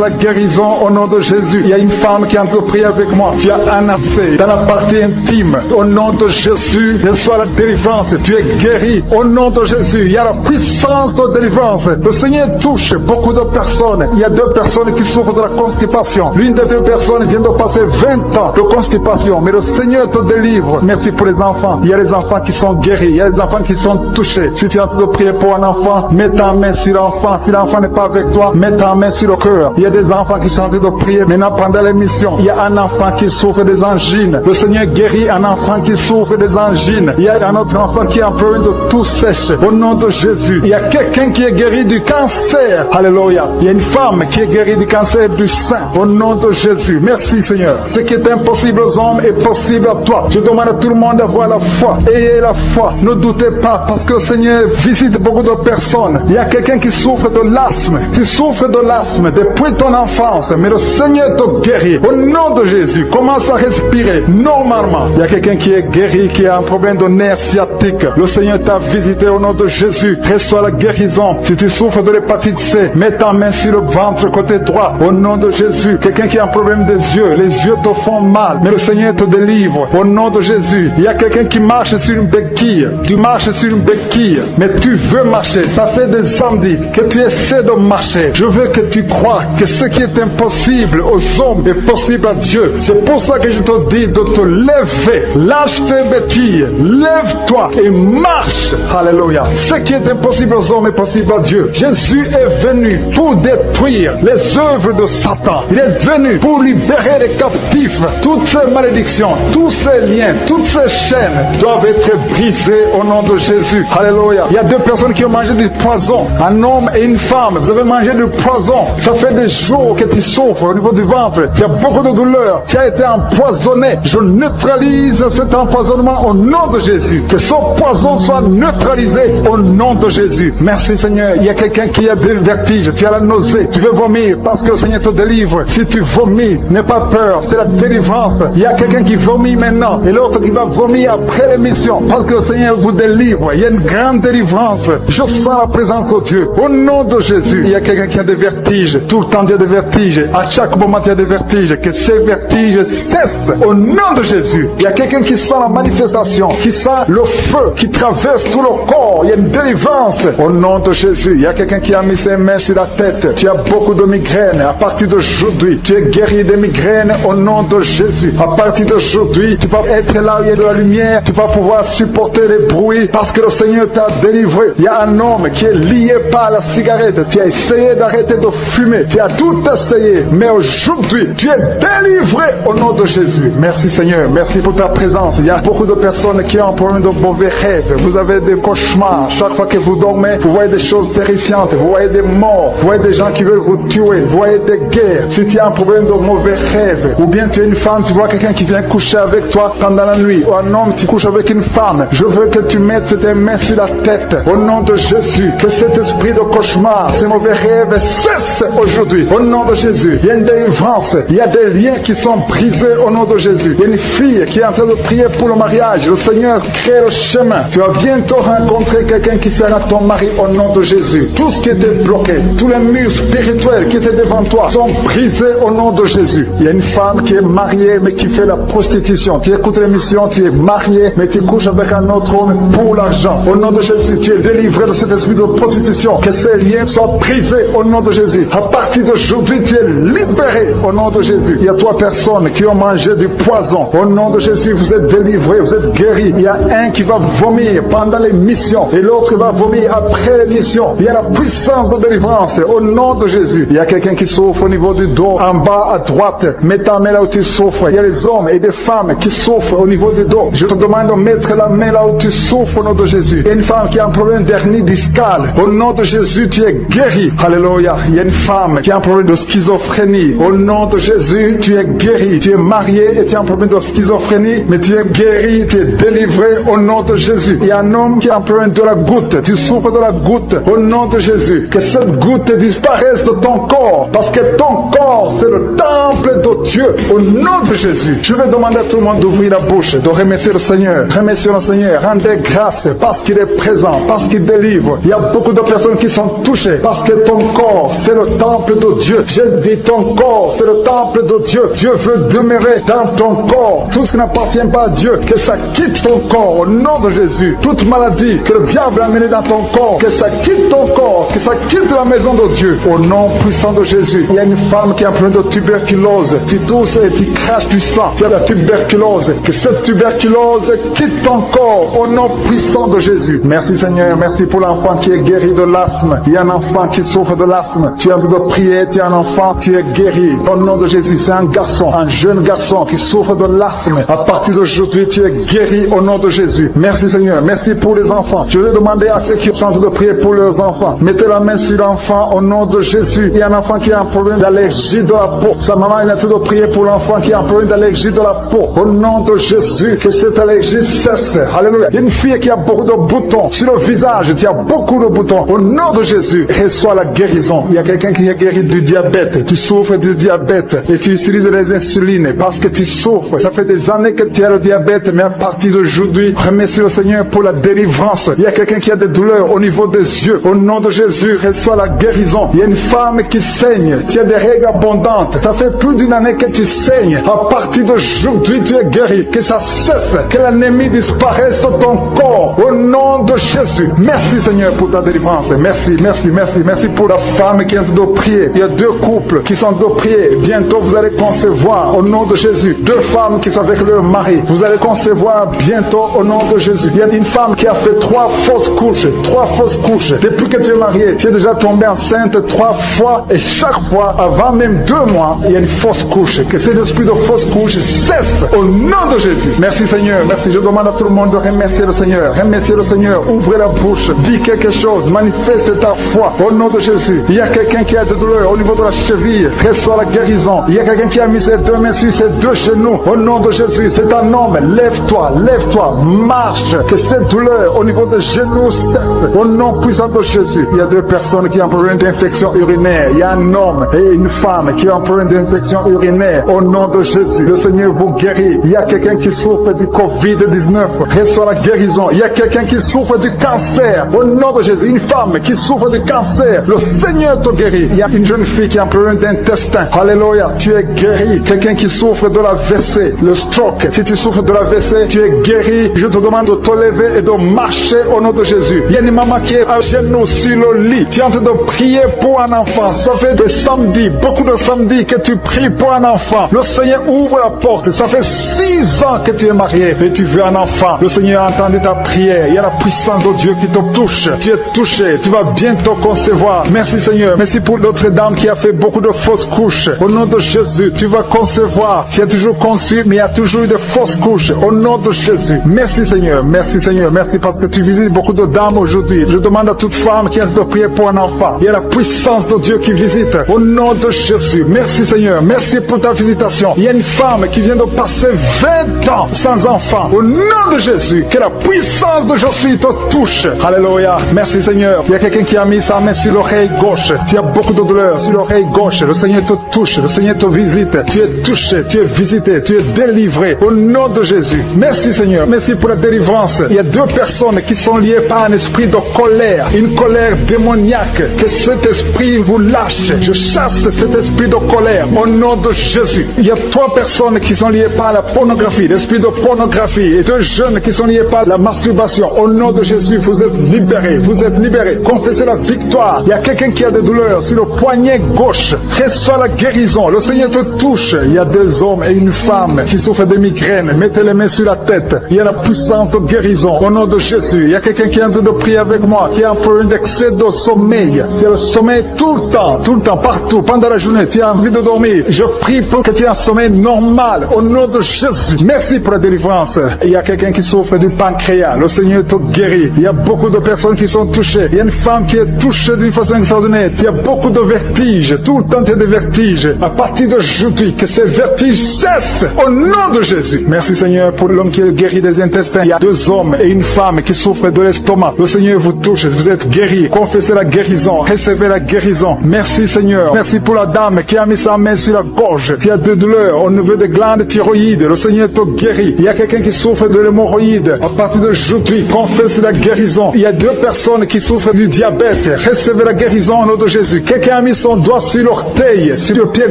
la guérison au nom de Jésus. Il y a une femme qui est en train de prier avec moi. Tu as un abcès dans la partie intime. Au nom de Jésus, reçois la délivrance. Tu es guéri. Au nom de Jésus, il y a la puissance de délivrance. Le Seigneur touche beaucoup de personnes. Il y a deux personnes qui souffrent de la constipation. L'une des deux personnes vient de passer 20 ans de constipation. Mais le Seigneur te délivre. Merci pour les enfants. Il y a les enfants qui sont guéris. Il y a les enfants qui sont touchés. Si tu es en train de prier pour un enfant, mets ta main sur l'enfant. Si l'enfant n'est pas avec toi, mets ta main sur le cœur. Il y a des enfants qui sont en train de prier. Maintenant, pendant l'émission, il y a un enfant qui souffre des angines. Le Seigneur guérit un enfant qui souffre des angines. Il y a un autre enfant qui a un problème de tout sèche. Au nom de Jésus, il y a quelqu'un qui est guéri du cancer. Alléluia. Il y a une femme qui est guérie du cancer du sein. Au nom de Jésus. Merci Seigneur. Ce qui est impossible aux hommes est possible à toi. Je demande à tout le monde d'avoir la foi. Ayez la foi. Ne doutez pas parce que le Seigneur visite beaucoup de personnes. Il y a quelqu'un qui souffre de l'asthme. Tu souffres de l'asthme depuis ton enfance. Mais le Seigneur te guérit. Au nom de Jésus, commence à respirer normalement. Il y a quelqu'un qui est guéri, qui a un problème de nerf sciatique. Le Seigneur t'a visité au nom de Jésus. Reçois la guérison. Si tu souffres de l'hépatite C, mets ta main sur le ventre côté droit. Au nom de Jésus. Quelqu'un qui a un problème des yeux. Les yeux te font mal. Mais le Seigneur te délivre. Au nom de Jésus. Il y a quelqu'un qui marche sur une béquille. Tu marches sur une béquille. Mais tu veux marcher. Ça fait des samedis que tu essaies de marcher. Je veux que tu crois que ce qui est impossible aux hommes est possible à Dieu. C'est pour ça que je te dis de te lever. Lâche tes béquilles. Lève-toi et marche. Alléluia. Ce qui est impossible aux hommes est possible à Dieu. Jésus est venu pour détruire les œuvres de Satan. Il est venu pour libérer les captifs. Toutes ces malédictions, tous ces liens, toutes ces chaînes doivent être brisées au nom de Jésus. Alléluia. Il y a deux personnes qui ont mangé du poison. Un homme et une femme. Vous avez mangé du poison. Ça fait des jours que tu souffres au niveau du ventre. Tu as beaucoup de douleur. Tu as été empoisonné. Je neutralise cet empoisonnement au nom de Jésus. Que ce poison soit neutralisé au nom de Jésus. Merci Seigneur. Il y a quelqu'un qui a des vertiges. Tu as la nausée. Tu veux vomir parce que le Seigneur te délivre. Si tu vomis, n'aie pas peur. C'est la délivrance. Il y a quelqu'un qui vomit maintenant et l'autre qui va vomir après l'émission parce que le Seigneur vous délivre. Il y a une grande délivrance. Je sens la présence de Dieu. Au nom de Jésus. Il y a quelqu'un qui a des vertiges. Tout le temps il y a des vertiges. À chaque moment il y a des vertiges. Que ces vertiges cessent. Au nom de Jésus. Il y a quelqu'un qui sent la manifestation. Qui sent le feu qui traverse tout le corps. Il y a une délivrance. Au nom de Jésus. Il y a quelqu'un qui a mis ses mains sur la tête. Tu as beaucoup de migraines. À partir d'aujourd'hui, tu es guéri des migraines au nom de Jésus. À partir d'aujourd'hui, tu vas être là où il y a de la lumière. Tu vas pouvoir supporter les bruits parce que le Seigneur t'a délivré. Il y a un homme qui est lié par la cigarette. Tu as essayé d'arrêter de fumer. Tu as tout essayé. Mais aujourd'hui, tu es délivré au nom de Jésus. Merci Seigneur. Merci pour ta présence. Il y a beaucoup de personnes qui ont un problème de mauvais rêves. Vous avez des cauchemars. Chaque fois que vous dormez, vous voyez des choses terrifiantes. Vous voyez des morts. Vous voyez des gens qui veulent vous tuer. Vous voyez des guerres. Si tu as un problème de mauvais rêves, ou bien tu es une femme, tu vois quelqu'un qui vient coucher avec toi pendant la nuit, ou un homme, tu couches avec une femme, je veux que tu mettes tes mains sur la tête. Au nom de Jésus, Jésus, que cet esprit de cauchemar, ces mauvais rêves cessent aujourd'hui. Au nom de Jésus, il y a une délivrance, il y a des liens qui sont brisés au nom de Jésus. Il y a une fille qui est en train de prier pour le mariage. Le Seigneur crée le chemin. Tu vas bientôt rencontrer quelqu'un qui sera ton mari au nom de Jésus. Tout ce qui était bloqué, tous les murs spirituels qui étaient devant toi sont brisés au nom de Jésus. Il y a une femme qui est mariée mais qui fait la prostitution. Tu écoutes l'émission, tu es marié mais tu couches avec un autre homme pour l'argent. Au nom de Jésus, tu es délivré de cet esprit de prostitution. Que ces liens soient brisés au nom de Jésus. À partir d'aujourd'hui, tu es libéré au nom de Jésus. Il y a 3 personnes qui ont mangé du poison. Au nom de Jésus, vous êtes délivrés, vous êtes guéris. Il y a un qui va vomir pendant l'émission et l'autre va vomir après l'émission. Il y a la puissance de délivrance au nom de Jésus. Il y a quelqu'un qui souffre au niveau du dos, en bas à droite. Mets ta main là où tu souffres. Il y a des hommes et des femmes qui souffrent au niveau du dos. Je te demande de mettre la main là où tu souffres au nom de Jésus. Il y a une femme qui a un problème d'hernie discale. Au nom de Jésus, tu es guéri. Alléluia. Il y a une femme qui a un problème de schizophrénie. Au nom de Jésus, tu es guéri. Tu es marié et tu as un problème de schizophrénie, mais tu es guéri, tu es délivré au nom de Jésus. Il y a un homme qui a un problème de la goutte. Tu souffres de la goutte au nom de Jésus. Que cette goutte disparaisse de ton corps, parce que ton corps, c'est le temple de Dieu. Au nom de Jésus, je vais demander à tout le monde d'ouvrir la bouche, de remercier le Seigneur. Remercier le Seigneur. Rendez grâce parce qu'il est présent, parce qu'il délivre. Il y a beaucoup de personnes qui sont touchées parce que ton corps, c'est le temple de Dieu. J'ai dit ton corps, c'est le temple de Dieu. Dieu veut demeurer dans ton corps. Tout ce qui n'appartient pas à Dieu, que ça quitte ton corps au nom de Jésus. Toute maladie que le diable a amenée dans ton corps, que ça quitte ton corps, que ça quitte la maison de Dieu au nom puissant de Jésus. Il y a une femme qui a un problème de tuberculose. Tu tousses et tu craches du sang. Tu as la tuberculose. Que cette tuberculose quitte ton corps au nom puissant de Jésus. Merci Seigneur. Merci pour l'enfant qui est guéri de l'asthme. Il y a un enfant qui souffre de l'asthme. Tu es en train de prier. Tu es un enfant. Tu es guéri. Au nom de Jésus. C'est un garçon, un jeune garçon qui souffre de l'asthme. À partir d'aujourd'hui, tu es guéri au nom de Jésus. Merci Seigneur. Merci pour les enfants. Je vais demander à ceux qui sont en train de prier pour leurs enfants. Mettez la main sur l'enfant au nom de Jésus. Il y a un enfant qui a un problème d'allergie de la peau. Sa maman est en train de prier pour l'enfant qui a un problème d'allergie de la peau. Au nom de Jésus, que cette allergie cesse. Alléluia. Il y a une fille qui a beaucoup de boutons sur le visage. Tu as beaucoup de boutons. Au nom de Jésus, reçois la guérison. Il y a quelqu'un qui est guéri du diabète. Tu souffres du diabète et tu utilises les insulines parce que tu souffres. Ça fait des années que tu as le diabète, mais à partir d'aujourd'hui, remercie le Seigneur pour la délivrance. Il y a quelqu'un qui a des douleurs au niveau des yeux. Au nom de Jésus, reçois la guérison. Il y a une femme qui saigne. Tu as des règles abondantes. Ça fait plus d'une année que tu saignes. À partir d'aujourd'hui, tu es guéri. Que ça cesse. Que l'ennemi disparaisse de ton corps. Au nom de Jésus. Merci Seigneur pour ta délivrance. Merci, merci, merci. Merci pour la femme qui est en train de prier. Il y a 2 couples qui sont en train de prier. Bientôt, vous allez concevoir au nom de Jésus. 2 femmes qui sont avec leur mari. Vous allez concevoir bientôt au nom de Jésus. Il y a une femme qui a fait 3 fausses couches. 3 fausses couches. Depuis que tu es marié, tu es déjà tombé enceinte 3 fois et chaque fois, avant même 2 mois, il y a une fausse couche. Que cet esprit de fausse couche cesse au nom de Jésus. Merci Seigneur. Merci. Je demande à tout le monde de remercier le Seigneur. Remercier le Seigneur. Ouvrez la bouche. Dis quelque chose. Manifeste ta foi au nom de Jésus. Il y a quelqu'un qui a des douleurs au niveau de la cheville. Reçois la guérison. Il y a quelqu'un qui a mis ses 2 mains sur ses 2 genoux. Au nom de Jésus. C'est un homme. Lève-toi. Lève-toi. Marche. Que cette douleur au niveau des genoux cesse. Au nom puissant de Jésus. Il y a 2 personnes qui ont un problème d'infection urinaire. Il y a un homme et une femme qui ont un problème d'infection urinaire. Au nom de Jésus. Le Seigneur vous guérit. Il y a quelqu'un qui souffre du Covid-19. Reçois la guérison. Il y a quelqu'un qui souffre du cancer. Au nom de Jésus. Une femme qui souffre du cancer. Le Seigneur te guérit. Il y a une jeune fille qui a un problème d'intestin. Alléluia. Tu es guéri. Quelqu'un qui souffre de la WC. Le stroke. Si tu souffres de la WC, tu es guéri. Je te demande de te lever et de marcher au nom de Jésus. Il y a une maman qui est à genoux sur le lit. Tu es en train de prier pour un enfant. Ça fait des samedis, beaucoup de samedis que tu pries pour un enfant. Le Seigneur ouvre la porte. Ça fait 6 ans que tu es marié et tu veux un enfant. Le Seigneur a entendu ta prière. Il y a la puissance de Dieu qui te touche. Tu es touché. Tu vas bientôt concevoir. Merci Seigneur. Merci pour l'autre dame qui a fait beaucoup de fausses couches. Au nom de Jésus, tu vas concevoir. Tu as toujours conçu, mais il y a toujours eu de fausses couches. Au nom de Jésus. Merci Seigneur. Merci Seigneur. Merci parce que tu visites beaucoup de dames aujourd'hui. Je demande à toute femme qui a de prier pour un enfant. Il y a la puissance de Dieu qui visite. Au nom de Jésus. Merci Seigneur. Merci pour ta visitation. Il y a une femme qui vient de passer 20 ans sans enfant. Au nom de Jésus. Que la puissance de Jésus te touche. Alléluia. Merci Seigneur. Il y a quelqu'un qui a mis sa main sur l'oreille gauche. Tu as beaucoup de douleur sur l'oreille gauche. Le Seigneur te touche, le Seigneur te visite. Tu es touché, tu es visité, tu es délivré au nom de Jésus. Merci Seigneur. Merci pour la délivrance. Il y a deux personnes qui sont liées par un esprit de colère, une colère démoniaque. Que cet esprit vous lâche. Je chasse cet esprit de colère au nom de Jésus. Il y a trois personnes qui sont liées par la pornographie, l'esprit de pornographie, et deux jeunes qui sont liés par la masturbation. Au nom de Jésus, vous êtes libérés. Vous êtes libérés. Confessez la victoire. Il y a quelqu'un qui a des douleurs sur le poignet gauche. Reçois la guérison. Le Seigneur te touche. Il y a deux hommes et une femme qui souffrent de migraines. Mettez les mains sur la tête. Il y a la puissance de guérison. Au nom de Jésus. Il y a quelqu'un qui est en train de prier avec moi, qui a un problème d'excès de sommeil. Tu as le sommeil tout le temps, partout, pendant la journée. Tu as envie de dormir. Je prie pour que tu aies un sommeil normal. Au nom de Jésus. Merci pour la délivrance. Il y a quelqu'un qui souffre du pancréas. Le Seigneur te guérit. Il y a beaucoup de personnes qui sont touchées. Il y a une femme qui est touchée d'une façon extraordinaire. Tu as beaucoup de vertiges. Tout le temps tu as des vertiges. À partir d'aujourd'hui, que ces vertiges cessent. Au nom de Jésus. Merci Seigneur pour l'homme qui est guéri des intestins. Il y a deux hommes et une femme qui souffrent de l'estomac. Le Seigneur vous touche. Vous êtes guéris. Confessez la guérison. Recevez la guérison. Merci Seigneur. Merci pour la dame qui a mis sa main sur la gorge. Tu as de douleurs au niveau des glandes thyroïdes. Le Seigneur te guérit. Il y a quelqu'un qui souffre de l'hémorroïde. À partir d'aujourd'hui, confesse la guérison. Il y a deux personnes qui souffrent du diabète. Recevez la guérison au nom de Jésus. Quelqu'un a mis son doigt sur l'orteil, sur le pied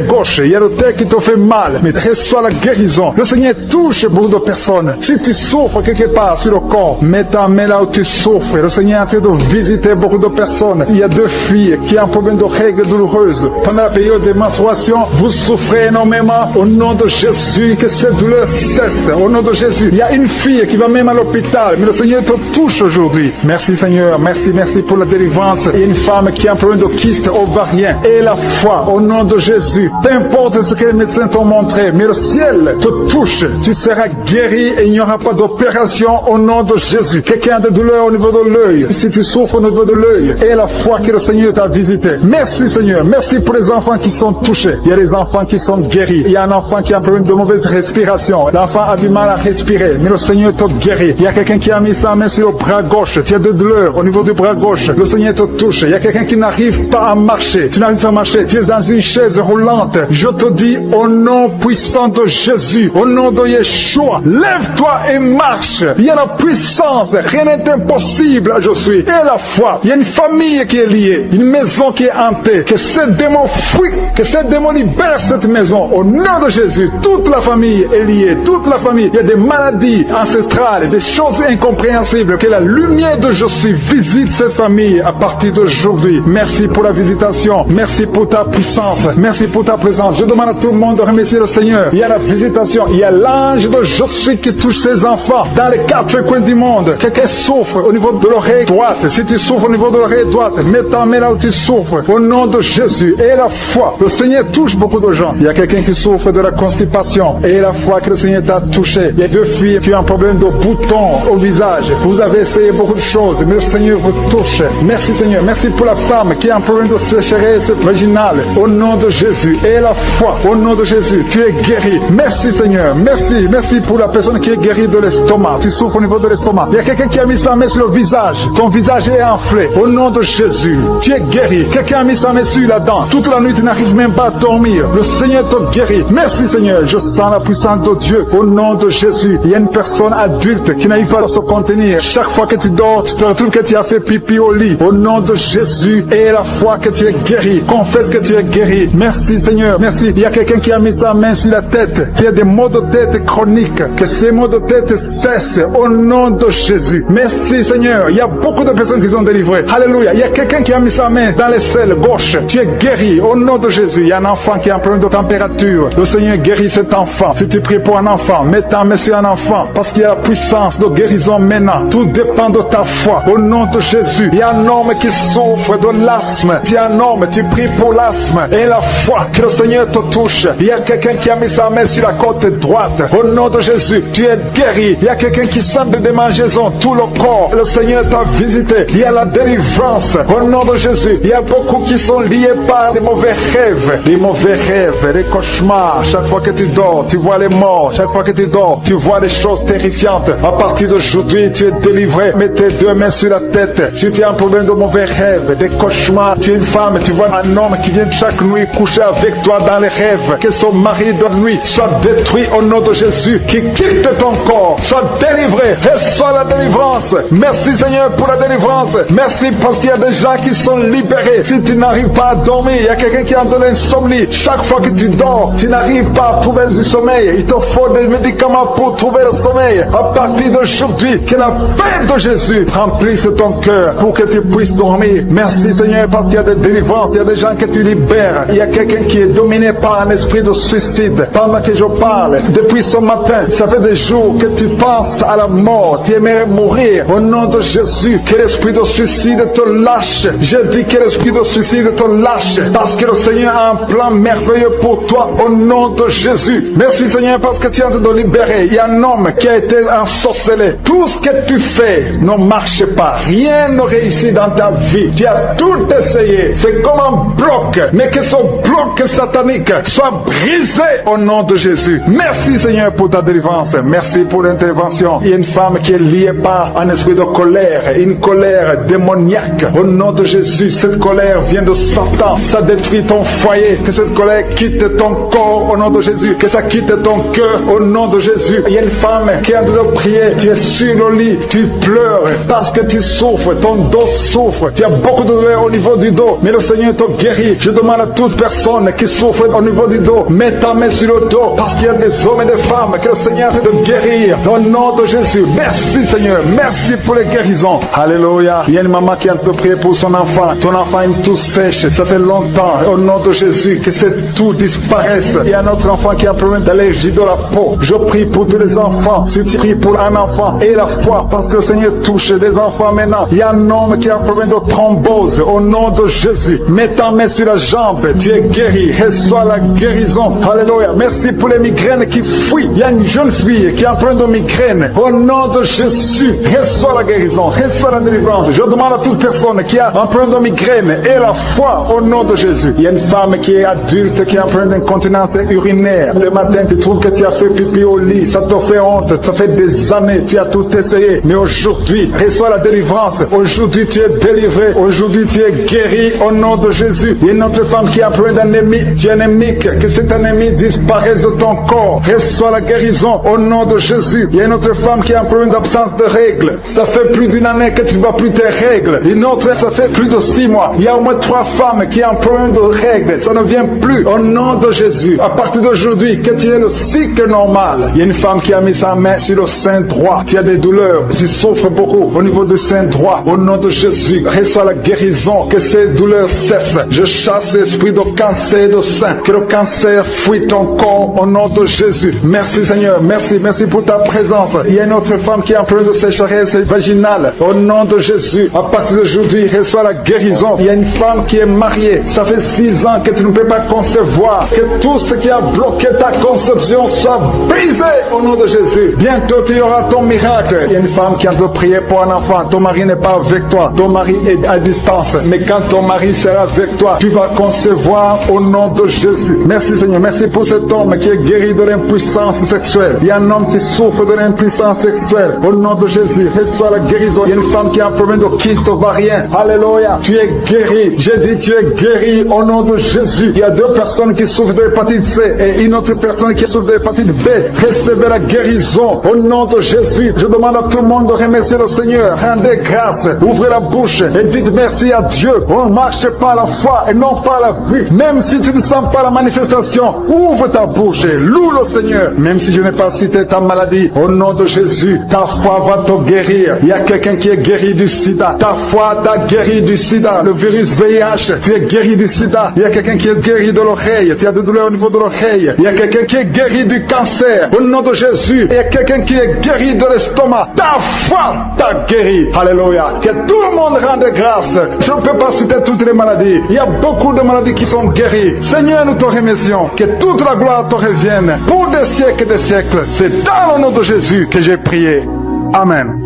gauche. Il y a l'orteil qui te fait mal. Mais reçois la guérison. Le Seigneur touche beaucoup de personnes. Si tu souffres quelque part sur le corps, mets ta main là où tu souffres. Le Seigneur est en train de visiter beaucoup de personnes. Il y a deux filles qui ont un problème de règles douloureuses. Pendant la période de menstruation, vous souffrez énormément. Au nom de Jésus, que cette douleur cesse. Au nom de Jésus. Il y a une fille qui va même à l'hôpital, mais le Seigneur te touche aujourd'hui. Merci Seigneur. Merci pour la délivrance. Il y a une femme qui a un problème de kyste ovarien. Et la foi, au nom de Jésus. Peu importe ce que les médecins t'ont montré, mais le ciel te touche. Tu seras guéri et il n'y aura pas d'opération au nom de Jésus. Quelqu'un a des douleurs au niveau de l'œil. Si tu souffres au niveau de l'œil, et la foi que le Seigneur t'a visité. Merci Seigneur. Merci pour les enfants qui sont touchés. Il y a des enfants qui sont guéris. Il y a un enfant qui a un problème de mauvaise respiration. L'enfant a du mal à respirer, mais le Seigneur te guérit. Il y a quelqu'un qui a mis sa main sur le bras gauche. Tu as de douleurs au niveau du bras gauche. Le Seigneur te touche. Il y a quelqu'un qui n'arrive pas à marcher. Tu n'arrives pas à marcher. Tu es dans une chaise roulante. Je te dis au nom puissant de Jésus, au nom de Yeshua, lève-toi et marche. Il y a la puissance. Rien n'est impossible. Je suis. Et la foi. Il y a une famille qui est liée. Une maison qui est hantée. Que ces démons fuient. Que ces démons libèrent cette maison. Au nom de Jésus. Toute la famille est liée. Toute la famille. Il y a des maladies ancestrales, des choses incompréhensibles. Que la lumière de Jésus visite cette famille à partir d'aujourd'hui. Merci pour la visitation. Merci pour ta puissance. Merci pour ta présence. Je demande à tout le monde de remercier le Seigneur. Il y a la visitation. Il y a l'ange de Jésus qui touche ses enfants dans les quatre coins du monde. Quelqu'un souffre au niveau de l'oreille droite. Si tu souffres au niveau de l'oreille droite, mets ta main là où tu souffres. Au nom de Jésus. Et la foi. Le Seigneur touche beaucoup de gens. Il y a quelqu'un qui souffre de la constipation. Et la foi que le Seigneur t'a touché. Il y a deux filles qui ont un problème de boutons au visage. Vous avez essayé beaucoup de choses, mais le Seigneur vous touche. Merci Seigneur. Merci pour la femme qui a un problème de sécheresse vaginale. Au nom de Jésus. Et la foi. Au nom de Jésus. Tu es guéri. Merci Seigneur. Merci. Merci pour la personne qui est guérie de l'estomac. Tu souffres au niveau de l'estomac. Il y a quelqu'un qui a mis sa main sur le visage. Ton visage est enflé. Au nom de Jésus. Tu es guéri. Quelqu'un a mis sa main sur la dent. Toute la nuit, tu n'arrives même pas à dormir. Le Seigneur te guérit. Merci Seigneur. Je sens la puissance de Dieu. Au nom de Jésus. Il y a une personne adulte qui n'arrive pas à se contenir. Chaque fois que tu dors, tu te retrouves que tu as fait pipi au lit. Au nom de Jésus. Et la foi que tu es guéri. Confesse que tu es guéri. Merci Seigneur. Merci. Il y a quelqu'un qui a mis sa main sur la tête. Tu as des maux de tête chroniques. Que ces maux de tête cessent. Au nom de Jésus. Merci Seigneur. Il y a beaucoup de personnes qui sont délivrées. Alléluia. Il y a quelqu'un qui a mis sa main dans les selles gauche. Tu es guéri. Au nom de Jésus. Il y a un enfant qui a un problème de température. Le Seigneur guérit cet enfant. Si tu pries pour un enfant, mets ta main sur un enfant. Parce qu'il y a la puissance de guérison maintenant. Tout dépend de ta foi. Au nom de Jésus. Il y a un homme qui souffre de l'asthme. Tu es un homme. Tu pries pour l'asthme. Et la foi que le Seigneur te touche. Il y a quelqu'un qui a mis sa main sur la côte droite. Au nom de Jésus. Tu es guéri. Il y a quelqu'un qui sent des démangeaisons. Tout le corps. Le Seigneur t'a visité. Il y a la délivrance. Au nom de Jésus. Il y a beaucoup qui sont liés par des mauvais rêves. Des mauvais rêves. Des cauchemars. Chaque fois que tu dors, tu vois les morts. Chaque fois que tu dors, tu vois des choses terrifiantes. À partir d'aujourd'hui, tu es délivré. Mets tes deux mains sur la tête, si tu as un problème de mauvais rêves, des cauchemars, tu es une femme, tu vois un homme qui vient chaque nuit coucher avec toi dans les rêves, que son mari de nuit soit détruit au nom de Jésus, qui quitte ton corps, soit délivré, reçois la délivrance. Merci Seigneur pour la délivrance. Merci parce qu'il y a des gens qui sont libérés. Si tu n'arrives pas à dormir, il y a quelqu'un qui a de l'insomnie. Chaque fois que tu dors, tu n'arrives pas à trouver du sommeil. Il te faut des médicaments pour trouver le sommeil. À partir d'aujourd'hui, que la paix de Jésus remplisse ton cœur pour que tu puisses dormir. Merci Seigneur parce qu'il y a des délivrances, il y a des gens que tu libères. Il y a quelqu'un qui est dominé par un esprit de suicide. Pendant que je parle, depuis ce matin, ça fait des jours que tu penses à la mort. Tu aimerais mourir. Au nom de Jésus, que l'esprit de suicide te lâche. Je dis que l'esprit de suicide te lâche parce que le Seigneur a un plan merveilleux pour toi au nom de Jésus. Merci Seigneur parce que tu es en train de libérer. Il y a un homme qui a été ensorcelé. Tout ce que tu fais ne marche pas. Rien ne réussit dans ta vie. Tu as tout essayé. C'est comme un bloc. Mais que ce bloc satanique soit brisé au nom de Jésus. Merci Seigneur pour ta délivrance. Merci pour l'intervention. Il y a une femme qui est liée par un esprit de colère. Une colère démoniaque. Au nom de Jésus, cette colère vient de Satan. Ça détruit ton foyer. Que cette colère quitte ton corps au nom de Jésus. Que ça quitte ton cœur au nom de Jésus. Il y a une femme qui a de prier. Tu es sur le lit. Tu pleures parce que tu souffres. Ton dos souffre. Tu as beaucoup de douleur au niveau du dos. Mais le Seigneur te guérit. Je demande à toute personne qui souffre au niveau du dos, mets ta main sur le dos parce qu'il y a des hommes et des femmes que le Seigneur essaie de guérir au nom de Jésus. Merci Seigneur. Merci pour les guérisons. Alléluia. Il y a une maman qui a te prier pour son enfant. Ton enfant a une toux sèche. Ça fait longtemps. Au nom de Jésus, que cette toux disparaisse. Il y a un autre enfant qui a un problème d'allergie de la peau. Je prie pour tous les enfants. Si tu pries pour un enfant et la foi, parce que le Seigneur touche les enfants maintenant. Il y a un homme qui a un problème de thrombose. Au nom de Jésus, mets ta main sur la jambe. Tu es guéri. Reçois la guérison. Alléluia. Merci pour les migraines qui fuient. Il y a une jeune fille qui a un problème de migraine. Au nom de Jésus, reçois la guérison. Reçois la délivrance. Je demande à toute personne qui a un problème de migraine et la foi au nom de Jésus. Il y a une femme qui est adulte qui a un problème d'incontinence urinaire. Le matin, tu trouves que tu as fait pipi au lit. Ça te fait honte. Ça fait des années. Tu as tout essayé. Mais aujourd'hui, reçois la délivrance. Aujourd'hui, tu es délivré. Aujourd'hui, tu es guéri au nom de Jésus. Il y a une autre femme qui a un problème d'anémie. Tu es anémique. Que cette anémie disparaisse de ton corps. Reçois la guérison au nom de Jésus. Il y a une autre femme qui a un problème d'absence de règles. Ça fait plus d'une année que tu ne vois plus tes règles. Une autre, ça fait plus de 6 mois. Il y a au moins 3 femmes qui ont un problème de règles. Ça ne vient plus au nom de Jésus. À partir d'aujourd'hui, que tu aies le cycle normal. Il y a une femme qui a mis sa main sur le sein droit. Tu as des douleurs. Tu souffres beaucoup au niveau du sein droit. Au nom de Jésus, reçois la guérison. Que ces douleurs cessent. Je chasse l'esprit de cancer de sein. Que le cancer fuit ton corps au nom de Jésus. Merci Seigneur. Merci. Merci pour ta présence. Il y a une autre femme qui a un problème de sécheresse vaginale. Au nom de Jésus, à partir d'aujourd'hui, reçois la guérison. Il y a une femme qui est mariée. Ça fait 6 ans que tu ne peux pas concevoir. Que tout ce qui a bloqué ta conception soit brisé au nom de Jésus. Bientôt, tu auras ton miracle. Il y a une femme qui a de prier pour un enfant. Ton mari n'est pas avec toi. Ton mari est à distance. Mais quand ton mari sera avec toi, tu vas concevoir au nom de Jésus. Merci Seigneur. Merci pour cet homme qui est guéri de l'impuissance sexuelle. Il y a un homme qui souffre de l'impuissance sexuelle. Au nom de Jésus, reçois la guérison. Il y a une femme qui a un problème de kyste ovarien. Alléluia. Tu es guéri. J'ai dit tu es guéri au nom de Jésus. Il y a 2 personnes qui souffrent de l'hépatite C et une autre personne qui souffre de l'hépatite B. Recevez la guérison au nom de Jésus. Je demande à tout le monde de remercier le Seigneur. Rendez grâce. Ouvrez la bouche et dites merci à Dieu. On ne marche pas à la foi et non pas à la vue. Même si tu ne sens pas la manifestation, ouvre ta bouche et loue le Seigneur. Même si je n'ai pas cité ta maladie, au nom de Jésus, ta foi va te guérir. Il y a quelqu'un qui est guéri du sida. Ta foi t'a guéri du sida. Le virus VIH, tu es guéri du sida. Il y a quelqu'un qui est guéri de l'oreille. Tu as des douleurs au niveau de l'oreille. Il y a quelqu'un qui est guéri du cancer. Au nom de Jésus, il y a quelqu'un qui est guéri de l'estomac. Ta foi t'a guéri. Alléluia. Que tout le monde rende grâce. Je ne peux pas citer toutes les maladies. Il y a beaucoup de maladies qui sont guéries. Seigneur, nous te remercions. Que toute la gloire te revienne pour des siècles et des siècles. C'est dans le nom de Jésus que j'ai prié. Amen.